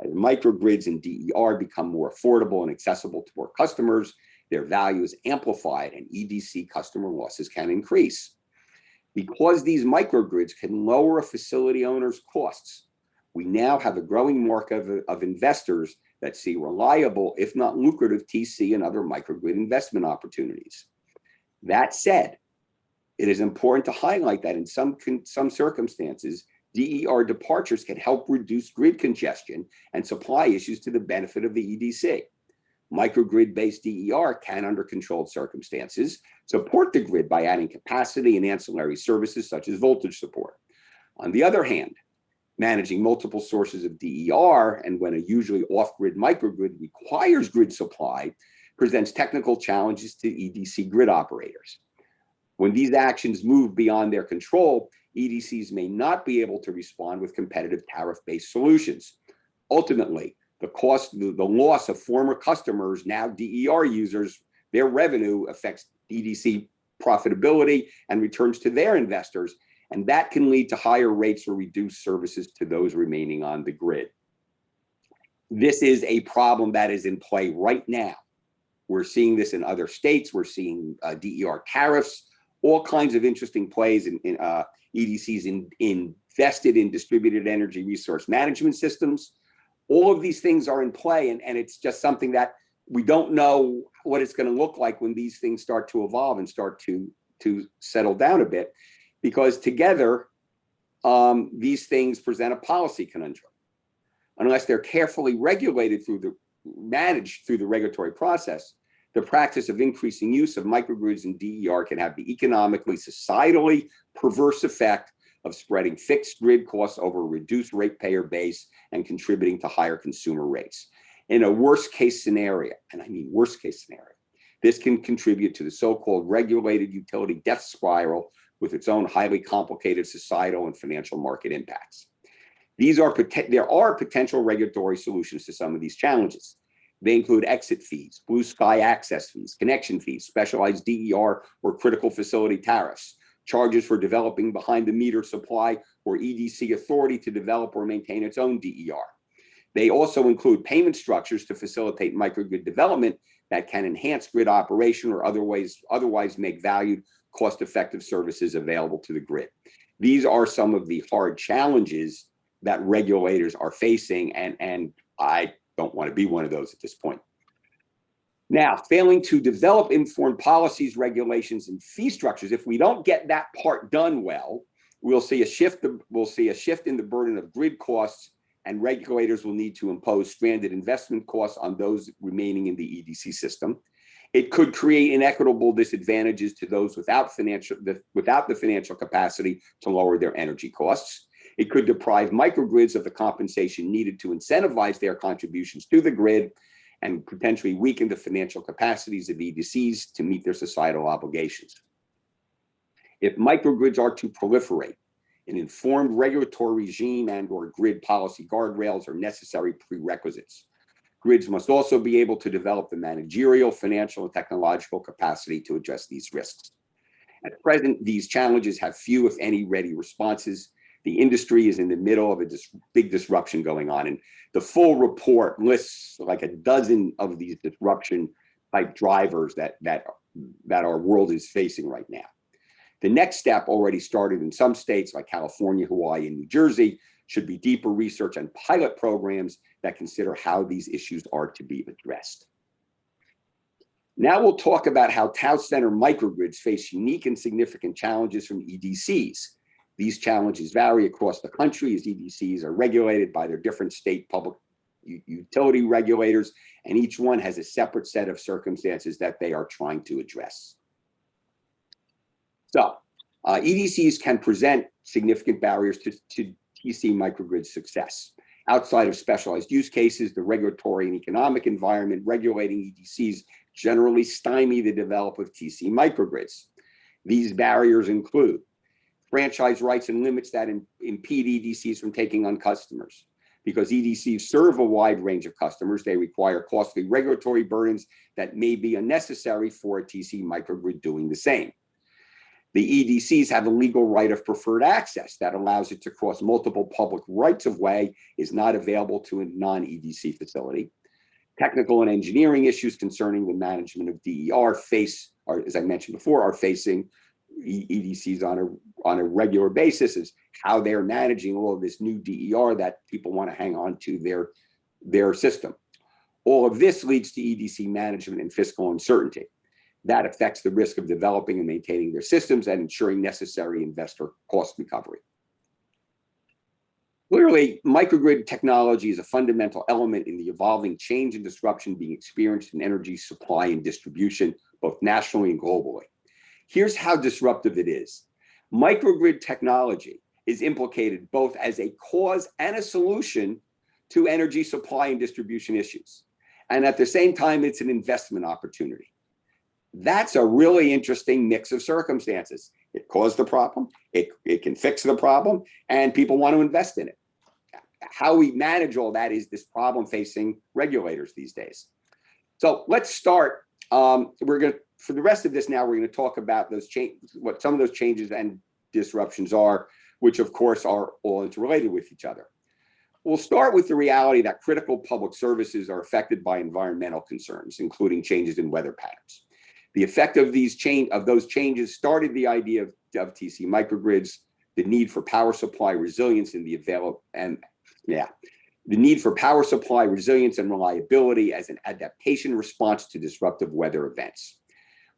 As microgrids and DER become more affordable and accessible to more customers, their value is amplified and EDC customer losses can increase. Because these microgrids can lower a facility owner's costs, we now have a growing market of investors that see reliable, if not lucrative, TC and other microgrid investment opportunities. That said, it is important to highlight that in some circumstances, DER departures can help reduce grid congestion and supply issues to the benefit of the EDC. Microgrid-based DER can, under controlled circumstances, support the grid by adding capacity and ancillary services such as voltage support. On the other hand, managing multiple sources of DER, and when a usually off-grid microgrid requires grid supply, presents technical challenges to EDC grid operators. When these actions move beyond their control, EDCs may not be able to respond with competitive tariff-based solutions. Ultimately, the loss of former customers, now DER users, their revenue affects EDC profitability and returns to their investors, and that can lead to higher rates or reduced services to those remaining on the grid. This is a problem that is in play right now. We're seeing this in other states. We're seeing DER tariffs, all kinds of interesting plays in EDCs invested in distributed energy resource management systems. All of these things are in play, and it's just something that we don't know what it's going to look like when these things start to evolve and start to settle down a bit, because together, these things present a policy conundrum. Unless they're carefully regulated managed through the regulatory process, the practice of increasing use of microgrids and DER can have the economically, societally perverse effect of spreading fixed grid costs over a reduced ratepayer base and contributing to higher consumer rates. In a worst case scenario, and I mean worst case scenario, this can contribute to the so-called regulated utility death spiral with its own highly complicated societal and financial market impacts. There are potential regulatory solutions to some of these challenges. They include exit fees, blue sky access fees, connection fees, specialized DER or critical facility tariffs, charges for developing behind the meter supply or EDC authority to develop or maintain its own DER. They also include payment structures to facilitate microgrid development that can enhance grid operation or otherwise make valued, cost-effective services available to the grid. These are some of the hard challenges that regulators are facing, and I don't want to be one of those at this point. Now, failing to develop informed policies, regulations, and fee structures, if we don't get that part done well, we'll see a shift in the burden of grid costs, and regulators will need to impose stranded investment costs on those remaining in the EDC system. It could create inequitable disadvantages to those without the financial capacity to lower their energy costs. It could deprive microgrids of the compensation needed to incentivize their contributions to the grid and potentially weaken the financial capacities of EDCs to meet their societal obligations. If microgrids are to proliferate, an informed regulatory regime and/or grid policy guardrails are necessary prerequisites. Grids must also be able to develop the managerial, financial, and technological capacity to address these risks. At present, these challenges have few, if any, ready responses. The industry is in the middle of a big disruption going on, and the full report lists like a dozen of these disruption type drivers that our world is facing right now. The next step already started in some states like California, Hawaii, and New Jersey, should be deeper research and pilot programs that consider how these issues are to be addressed. Now we'll talk about how town center microgrids face unique and significant challenges from EDCs. These challenges vary across the country as EDCs are regulated by their different state public utility regulators, and each one has a separate set of circumstances that they are trying to address. So, EDCs can present significant barriers to TC microgrid success. Outside of specialized use cases, the regulatory and economic environment regulating EDCs generally stymie the development of TC microgrids. These barriers include franchise rights and limits that impede EDCs from taking on customers. Because EDCs serve a wide range of customers, they require costly regulatory burdens that may be unnecessary for a TC microgrid doing the same. The EDCs have a legal right of preferred access that allows it to cross multiple public rights of way is not available to a non-EDC facility. Technical and engineering issues concerning the management of DER as I mentioned before, are facing EDCs on a regular basis, is how they're managing all of this new DER that people want to hang on to their system. All of this leads to EDC management and fiscal uncertainty. That affects the risk of developing and maintaining their systems and ensuring necessary investor cost recovery. Clearly, microgrid technology is a fundamental element in the evolving change and disruption being experienced in energy supply and distribution, both nationally and globally. Here's how disruptive it is. Microgrid technology is implicated both as a cause and a solution to energy supply and distribution issues. And at the same time, it's an investment opportunity. That's a really interesting mix of circumstances. It caused the problem, it can fix the problem, and people want to invest in it. How we manage all that is this problem facing regulators these days. So let's start. For the rest of this now, we're going to talk about those what some of those changes and disruptions are, which of course are all interrelated with each other. We'll start with the reality that critical public services are affected by environmental concerns, including changes in weather patterns. The effect of those changes started the idea of TC microgrids, the need for power supply resilience and the need for power supply resilience and reliability as an adaptation response to disruptive weather events.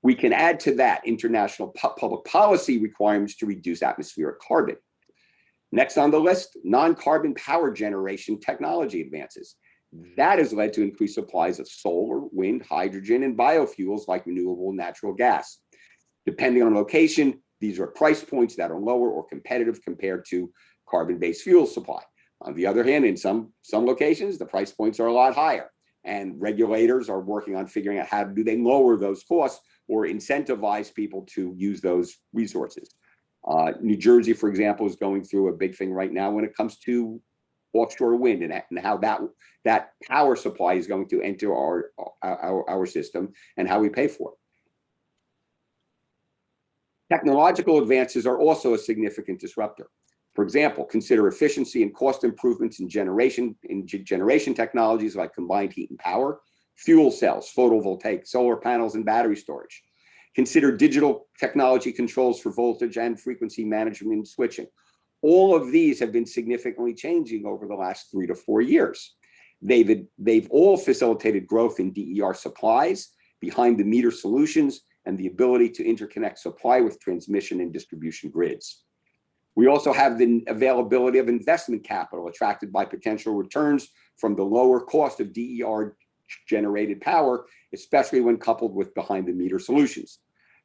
We can add to that international public policy requirements to reduce atmospheric carbon. Next on the list, non-carbon power generation technology advances. That has led to increased supplies of solar, wind, hydrogen, and biofuels like renewable natural gas. Depending on location, these are price points that are lower or competitive compared to carbon-based fuel supply. On the other hand, in some locations, the price points are a lot higher, and regulators are working on figuring out how do they lower those costs or incentivize people to use those resources. New Jersey, for example, is going through a big thing right now when it comes to offshore wind and how that power supply is going to enter our system and how we pay for it. Technological advances are also a significant disruptor. For example, consider efficiency and cost improvements in generation technologies like combined heat and power, fuel cells, photovoltaic, solar panels, and battery storage. Consider digital technology controls for voltage and frequency management and switching. All of these have been significantly changing over the last 3 to 4 years. They've all facilitated growth in DER supplies, behind the meter solutions, and the ability to interconnect supply with transmission and distribution grids. We also have the availability of investment capital attracted by potential returns from the lower cost of DER generated power, especially when coupled with behind the meter solutions.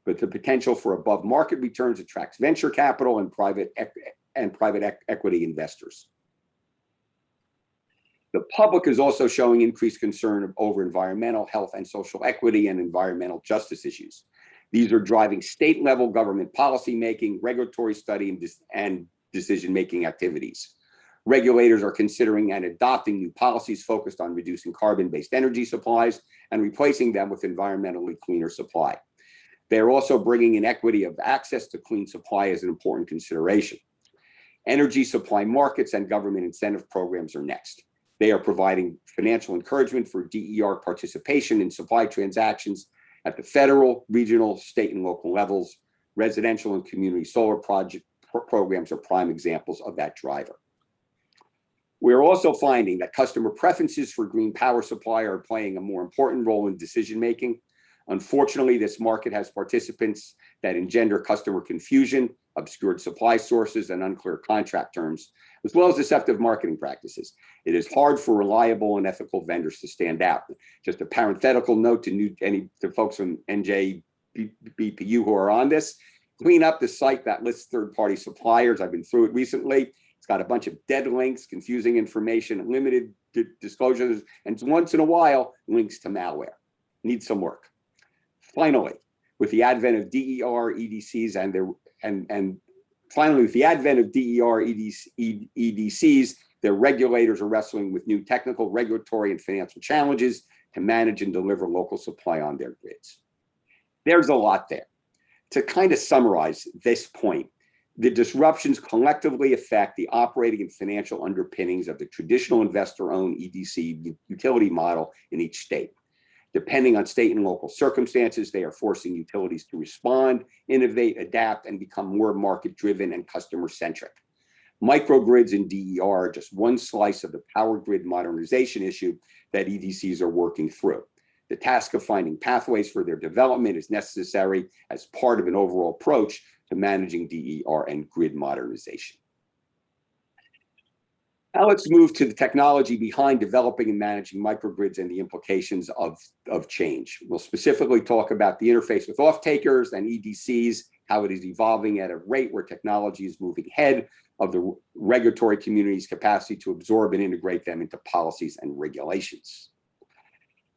But the potential for above market returns attracts venture capital and private equity investors. The public is also showing increased concern over environmental, health, and social equity and environmental justice issues. These are driving state-level government policymaking, regulatory study, and decision-making activities. Regulators are considering and adopting new policies focused on reducing carbon-based energy supplies and replacing them with environmentally cleaner supply. They're also bringing in equity of access to clean supply as an important consideration. Energy supply markets and government incentive programs are next. They are providing financial encouragement for DER participation in supply transactions at the federal, regional, state, and local levels. Residential and community solar programs are prime examples of that driver. We're also finding that customer preferences for green power supply are playing a more important role in decision-making. Unfortunately, this market has participants that engender customer confusion, obscured supply sources, and unclear contract terms, as well as deceptive marketing practices. It is hard for reliable and ethical vendors to stand out. Just a parenthetical note to folks from NJ BPU who are on this: clean up the site that lists third-party suppliers. I've been through it recently. It's got a bunch of dead links, confusing information, limited disclosures, and once in a while, links to malware. Needs some work. Finally, with the advent of DER, EDCs, EDCs, their regulators are wrestling with new technical, regulatory, and financial challenges to manage and deliver local supply on their grids. There's a lot there. To kind of summarize this point, the disruptions collectively affect the operating and financial underpinnings of the traditional investor-owned EDC utility model in each state. Depending on state and local circumstances, they are forcing utilities to respond, innovate, adapt, and become more market-driven and customer-centric. Microgrids and DER are just one slice of the power grid modernization issue that EDCs are working through. The task of finding pathways for their development is necessary as part of an overall approach to managing DER and grid modernization. Now let's move to the technology behind developing and managing microgrids and the implications of change. We'll specifically talk about the interface with off-takers and EDCs, how it is evolving at a rate where technology is moving ahead of the regulatory community's capacity to absorb and integrate them into policies and regulations.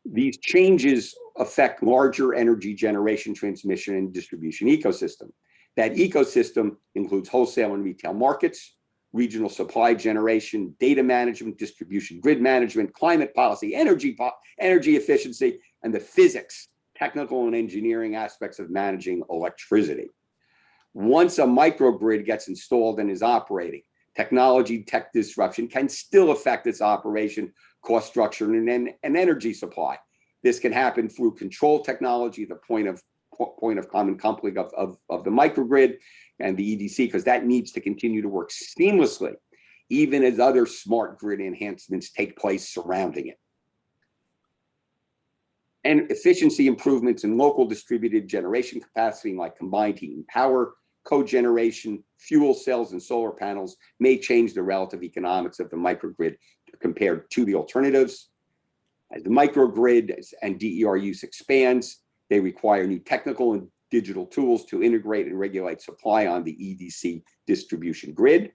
These changes affect larger energy generation, transmission, and distribution ecosystem. That ecosystem includes wholesale and retail markets, regional supply generation, data management, distribution grid management, climate policy, energy efficiency, and the physics, technical and engineering aspects of managing electricity. Once a microgrid gets installed and is operating, tech disruption can still affect its operation, cost structure, and energy supply. This can happen through control technology, the point of common coupling of the microgrid and the EDC, because that needs to continue to work seamlessly, even as other smart grid enhancements take place surrounding it. And efficiency improvements in local distributed generation capacity, like combined heat and power, cogeneration, fuel cells, and solar panels, may change the relative economics of the microgrid compared to the alternatives. As the microgrid and DER use expands, they require new technical and digital tools to integrate and regulate supply on the EDC distribution grid.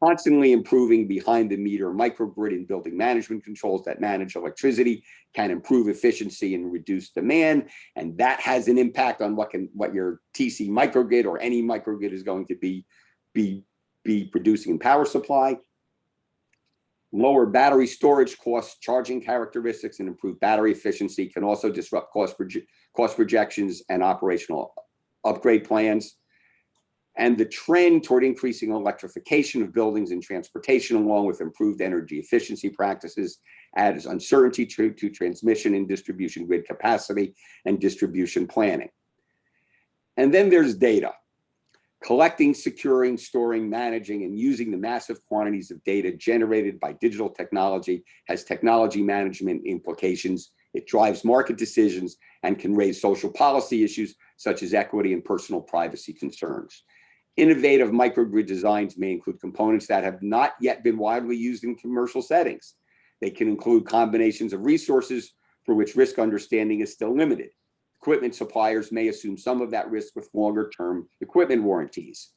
Constantly improving behind-the-meter microgrid and building management controls that manage electricity can improve efficiency and reduce demand, and that has an impact on what your TC microgrid or any microgrid is going to be producing in power supply. Lower battery storage costs, charging characteristics, and improved battery efficiency can also disrupt cost projections and operational upgrade plans. And the trend toward increasing electrification of buildings and transportation, along with improved energy efficiency practices, adds uncertainty to transmission and distribution grid capacity and distribution planning. And then there's data. Collecting, securing, storing, managing, and using the massive quantities of data generated by digital technology has technology management implications. It drives market decisions and can raise social policy issues such as equity and personal privacy concerns. Innovative microgrid designs may include components that have not yet been widely used in commercial settings. They can include combinations of resources for which risk understanding is still limited. Equipment suppliers may assume some of that risk with longer-term equipment warranties.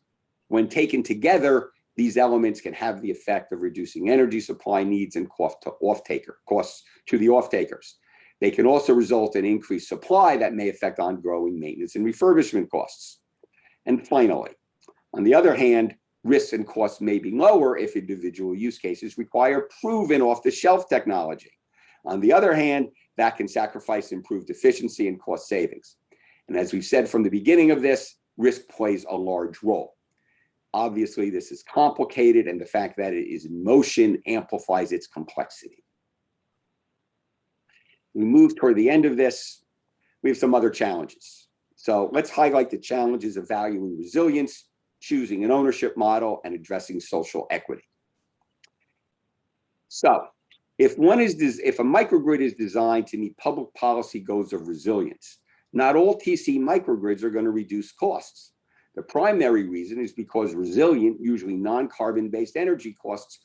When taken together, these elements can have the effect of reducing energy supply needs and costs to the off-takers. They can also result in increased supply that may affect ongoing maintenance and refurbishment costs. And finally, on the other hand, risks and costs may be lower if individual use cases require proven off-the-shelf technology. On the other hand, that can sacrifice improved efficiency and cost savings. And as we've said from the beginning of this, risk plays a large role. Obviously, this is complicated, and the fact that it is in motion amplifies its complexity. We move toward the end of this. We have some other challenges. So let's highlight the challenges of valuing resilience, choosing an ownership model, and addressing social equity. So if a microgrid is designed to meet public policy goals of resilience, not all TC microgrids are going to reduce costs. The primary reason is because resilient, usually non-carbon-based energy cost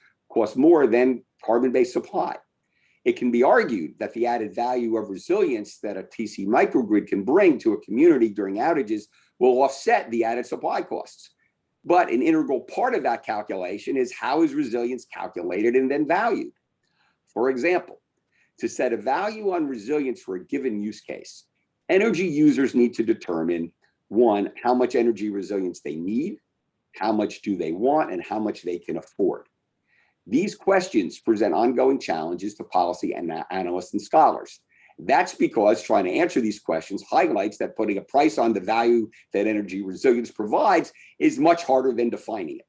more than carbon-based supply. It can be argued that the added value of resilience that a TC microgrid can bring to a community during outages will offset the added supply costs. But an integral part of that calculation is how is resilience calculated and then valued. For example, to set a value on resilience for a given use case, energy users need to determine, one, how much energy resilience they need, how much do they want, and how much they can afford. These questions present ongoing challenges to policy and analysts and scholars. That's because trying to answer these questions highlights that putting a price on the value that energy resilience provides is much harder than defining it.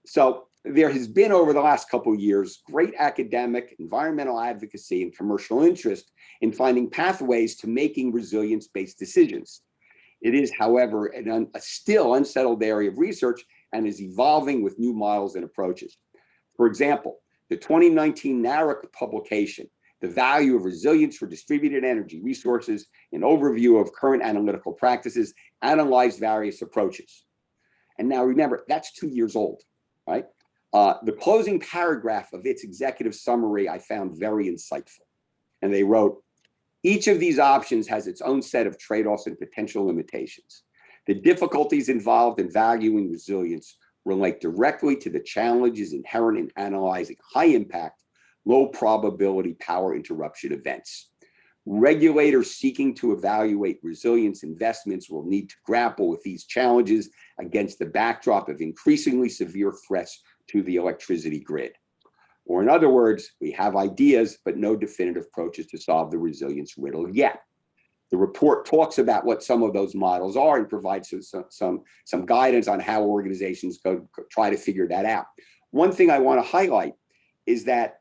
So there has been, over the last couple of years, great academic, environmental advocacy, and commercial interest in finding pathways to making resilience-based decisions. It is, however, a still unsettled area of research and is evolving with new models and approaches. For example, the 2019 NARIC publication, The Value of Resilience for Distributed Energy Resources, an overview of current analytical practices, analyzed various approaches. And now remember, that's 2 years old, right? The closing paragraph of its executive summary I found very insightful. And they wrote, each of these options has its own set of trade-offs and potential limitations. The difficulties involved in valuing resilience relate directly to the challenges inherent in analyzing high-impact, low-probability power interruption events. Regulators seeking to evaluate resilience investments will need to grapple with these challenges against the backdrop of increasingly severe threats to the electricity grid. Or in other words, we have ideas, but no definitive approaches to solve the resilience riddle yet. The report talks about what some of those models are and provides some guidance on how organizations try to figure that out. One thing I want to highlight is that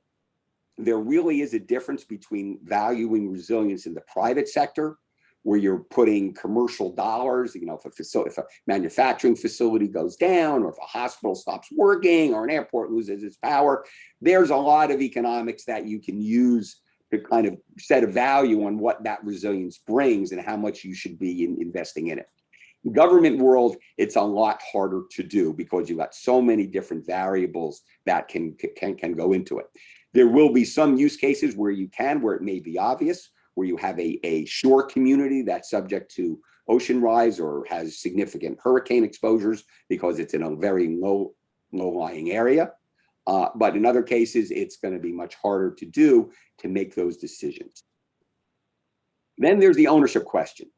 there really is a difference between valuing resilience in the private sector, where you're putting commercial dollars, if a manufacturing facility goes down, or if a hospital stops working, or an airport loses its power, there's a lot of economics that you can use to kind of set a value on what that resilience brings and how much you should be investing in it. In government world, it's a lot harder to do because you've got so many different variables that can go into it. There will be some use cases where it may be obvious, where you have a shore community that's subject to ocean rise or has significant hurricane exposures because it's in a very low-lying area. But in other cases, it's going to be much harder to do to make those decisions. Then there's the ownership question.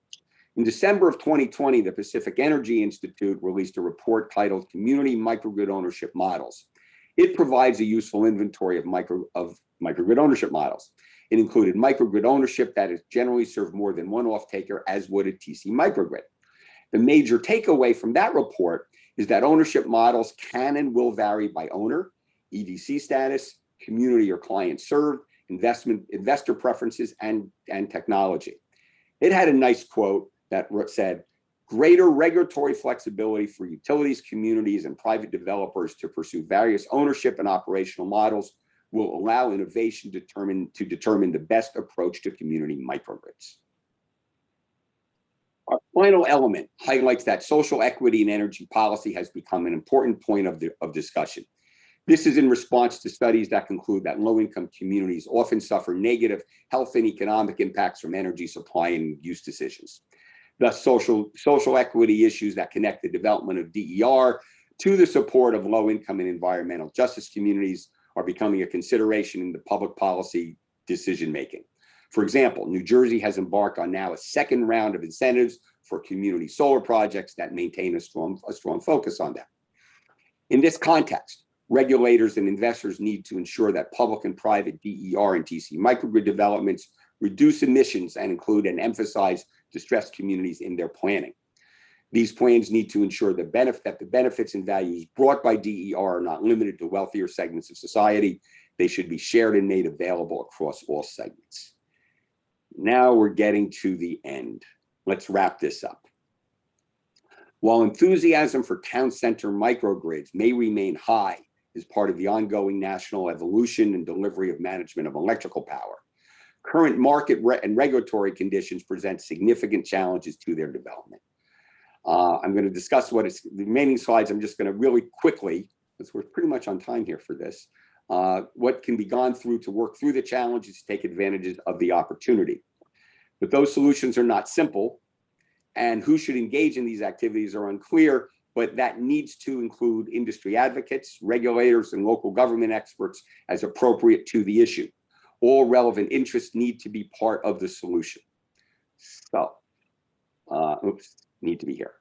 In December of 2020, the Pacific Energy Institute released a report titled Community Microgrid Ownership Models. It provides a useful inventory of microgrid ownership models. It included microgrid ownership that has generally served more than one off-taker, as would a TC microgrid. The major takeaway from that report is that ownership models can and will vary by owner, EDC status, community or client served, investor preferences, and technology. It had a nice quote that said, greater regulatory flexibility for utilities, communities, and private developers to pursue various ownership and operational models will allow innovation to determine the best approach to community microgrids. Our final element highlights that social equity in energy policy has become an important point of discussion. This is in response to studies that conclude that low-income communities often suffer negative health and economic impacts from energy supply and use decisions. Thus, social equity issues that connect the development of DER to the support of low-income and environmental justice communities are becoming a consideration in the public policy decision-making. For example, New Jersey has embarked on now a second round of incentives for community solar projects that maintain a strong focus on that. In this context, regulators and investors need to ensure that public and private DER and TC microgrid developments reduce emissions and include and emphasize distressed communities in their planning. These plans need to ensure that the benefits and values brought by DER are not limited to wealthier segments of society. They should be shared and made available across all segments. Now we're getting to the end. Let's wrap this up. While enthusiasm for town center microgrids may remain high as part of the ongoing national evolution and delivery of management of electrical power. Current market and regulatory conditions present significant challenges to their development. I'm going to discuss what is the remaining slides. I'm just going to really quickly, because we're pretty much on time here for this, what can be gone through to work through the challenges, to take advantages of the opportunity. But those solutions are not simple, and who should engage in these activities are unclear, but that needs to include industry advocates, regulators, and local government experts as appropriate to the issue. All relevant interests need to be part of the solution. So, need to be here.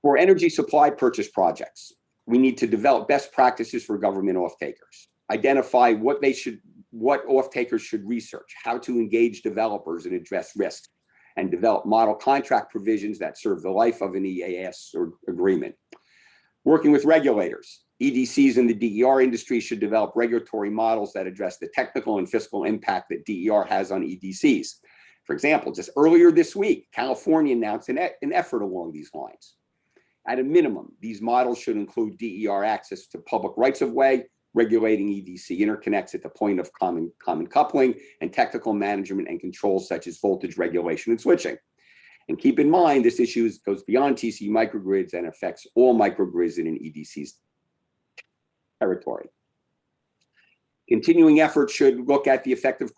For energy supply purchase projects, we need to develop best practices for government off-takers, identify what off-takers should research, how to engage developers and address risks, and develop model contract provisions that serve the life of an EAS or agreement. Working with regulators, EDCs in the DER industry should develop regulatory models that address the technical and fiscal impact that DER has on EDCs. For example, just earlier this week, California announced an effort along these lines. At a minimum, these models should include DER access to public rights-of-way, regulating EDC interconnects at the point of common coupling, and technical management and controls such as voltage regulation and switching. And keep in mind, this issue goes beyond TC microgrids and affects all microgrids in an EDC's territory. Continuing efforts should look at the effect of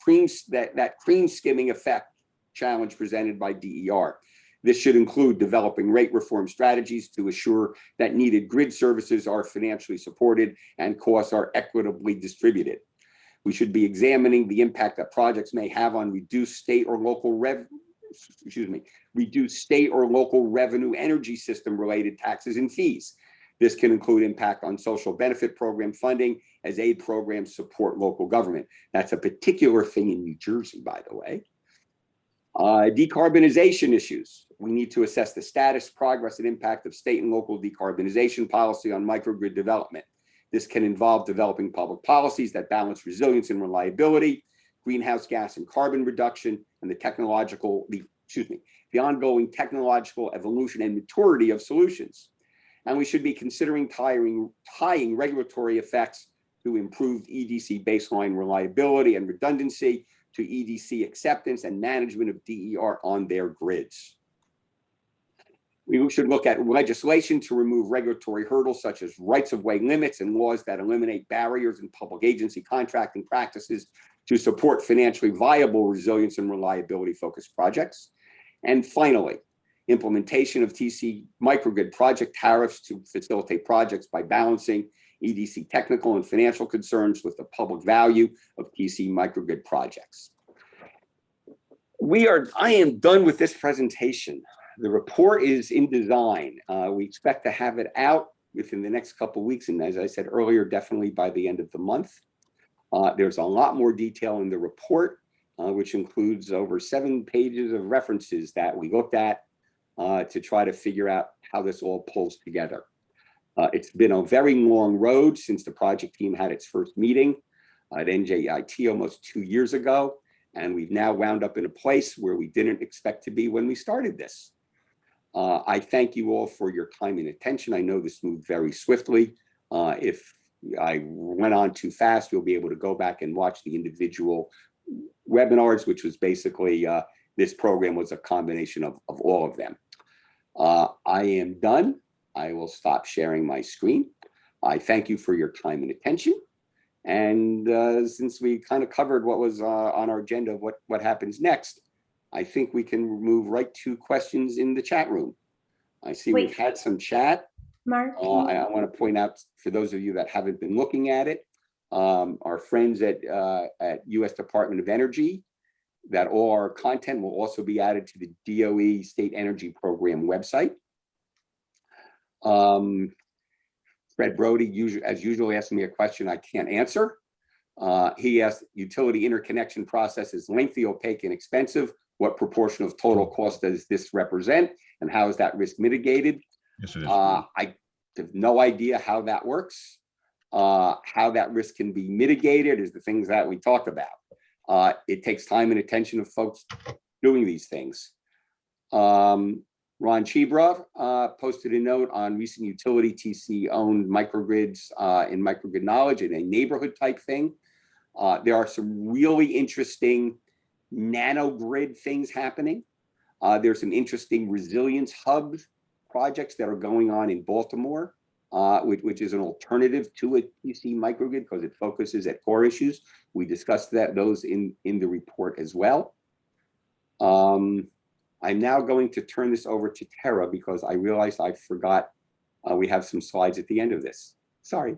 that cream skimming effect challenge presented by DER. This should include developing rate reform strategies to assure that needed grid services are financially supported and costs are equitably distributed. We should be examining the impact that projects may have on reduced state or local revenue energy system related taxes and fees. This can include impact on social benefit program funding as aid programs support local government. That's a particular thing in New Jersey, by the way. Decarbonization issues. We need to assess the status, progress, and impact of state and local decarbonization policy on microgrid development. This can involve developing public policies that balance resilience and reliability, greenhouse gas and carbon reduction, and the ongoing technological evolution and maturity of solutions. And we should be considering tying regulatory effects to improved EDC baseline reliability and redundancy to EDC acceptance and management of DER on their grids. We should look at legislation to remove regulatory hurdles such as rights-of-way limits and laws that eliminate barriers in public agency contracting practices to support financially viable resilience and reliability-focused projects. And finally, implementation of TC microgrid project tariffs to facilitate projects by balancing EDC technical and financial concerns with the public value of TC microgrid projects. I am done with this presentation. The report is in design. We expect to have it out within the next couple of weeks. And as I said earlier, definitely by the end of the month. There's a lot more detail in the report, which includes over 7 pages of references that we looked at to try to figure out how this all pulls together. It's been a very long road since the project team had its first meeting at NJIT almost 2 years ago. And we've now wound up in a place where we didn't expect to be when we started this. I thank you all for your time and attention. I know this moved very swiftly. If I went on too fast, you'll be able to go back and watch the individual webinars, which was basically, this program was a combination of all of them. I am done. I will stop sharing my screen. I thank you for your time and attention. And since we kind of covered what was on our agenda, what happens next, I think we can move right to questions in the chat room. I see we've had some chat. Mark, I want to point out for those of you that haven't been looking at it, our friends at U.S. Department of Energy, that all our content will also be added to the DOE State Energy Program website. Fred Brody, as usual, asked me a question I can't answer. He asked, utility interconnection process is lengthy, opaque, and expensive. What proportion of total cost does this represent? And how is that risk mitigated? Yes, it is. I have no idea how that works. How that risk can be mitigated is the things that we talked about. It takes time and attention of folks doing these things. Ron Chibra posted a note on recent utility TC owned microgrids in microgrid knowledge in a neighborhood type thing. There are some really interesting nanogrid things happening. There's some interesting resilience hub projects that are going on in Baltimore, which is an alternative to a TC microgrid because it focuses at core issues. We discussed those in the report as well. I'm now going to turn this over to Tara because I realized I forgot we have some slides at the end of this. Sorry.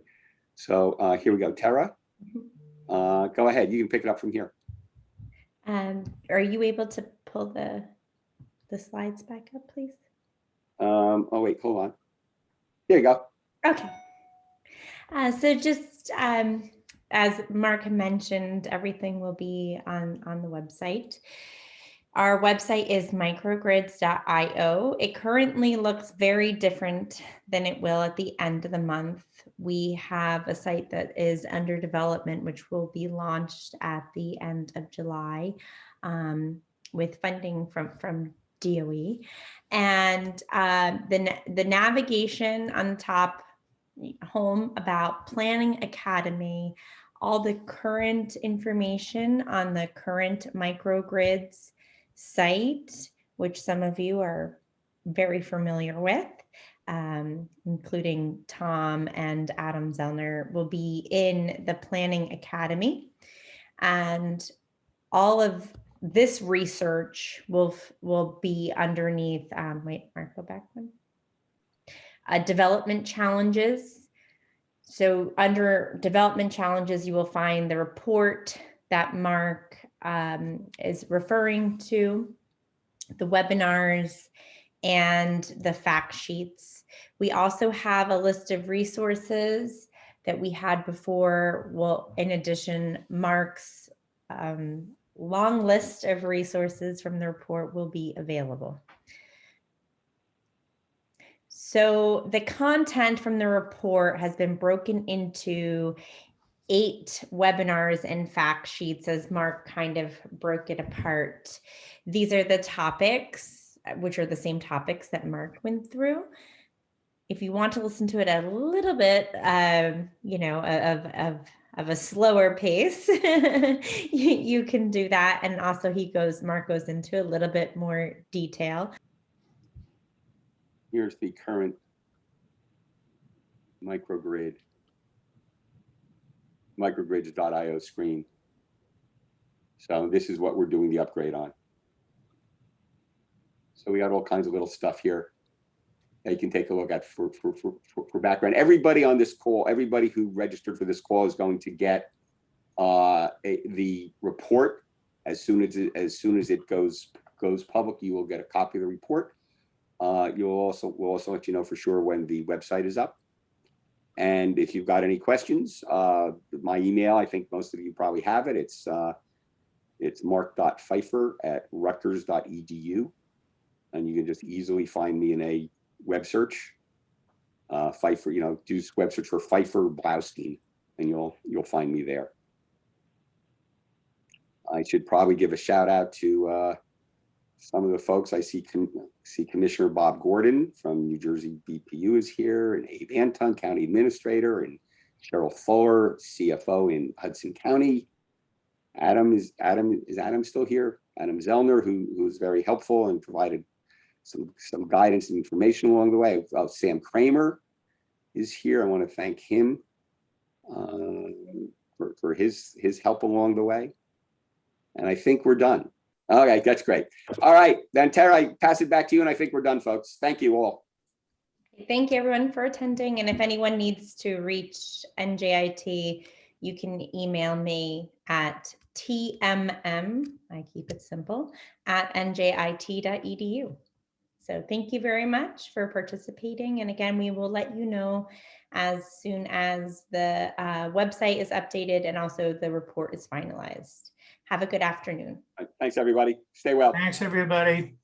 So here we go. Tara, go ahead. You can pick it up from here. Are you able to pull the slides back up, please? Oh, wait, hold on. There you go. Okay. So just as Mark mentioned, everything will be on the website. Our website is microgrids.io. It currently looks very different than it will at the end of the month. We have a site that is under development, which will be launched at the end of July with funding from DOE. And the navigation on the top home about Planning Academy, all the current information on the current microgrids site, which some of you are very familiar with, including Tom and Adam Zellner, will be in the Planning Academy. And all of this research will be underneath, wait, Mark, go back one. Development challenges. So under development challenges, you will find the report that Mark is referring to, the webinars, and the fact sheets. We also have a list of resources that we had before. Well, in addition, Mark's long list of resources from the report will be available. So the content from the report has been broken into 8 webinars and fact sheets, as Mark kind of broke it apart. These are the topics, which are the same topics that Mark went through. If you want to listen to it at a little bit, you know, of a slower pace, you can do that. And also Mark goes into a little bit more detail. Here's the current microgrids.io screen. So this is what we're doing the upgrade on. So we got all kinds of little stuff here that you can take a look at for background. Everybody on this call, everybody who registered for this call is going to get the report as soon as it goes public. You will get a copy of the report. We'll also let you know for sure when the website is up. And if you've got any questions, my email, I think most of you probably have it. It's mark.pfeiffer@rutgers.edu. And you can just easily find me in a web search. Pfeiffer, you know, do web search for Pfeiffer Blaustein, and you'll find me there. I should probably give a shout out to some of the folks. I see Commissioner Bob Gordon from New Jersey BPU is here, and Abe Anton, County Administrator, and Cheryl Fuller, CFO in Hudson County. Is Adam still here? Adam Zellner, who was very helpful and provided some guidance and information along the way. Sam Kramer is here. I want to thank him for his help along the way. And I think we're done. Okay, that's great. All right, then Tara, I pass it back to you, and I think we're done, folks. Thank you all. Thank you everyone for attending. And if anyone needs to reach NJIT, you can email me at tmm, I keep it simple, @njit.edu. So thank you very much for participating. And again, we will let you know as soon as the website is updated and also the report is finalized. Have a good afternoon. Thanks, everybody. Stay well. Thanks, everybody.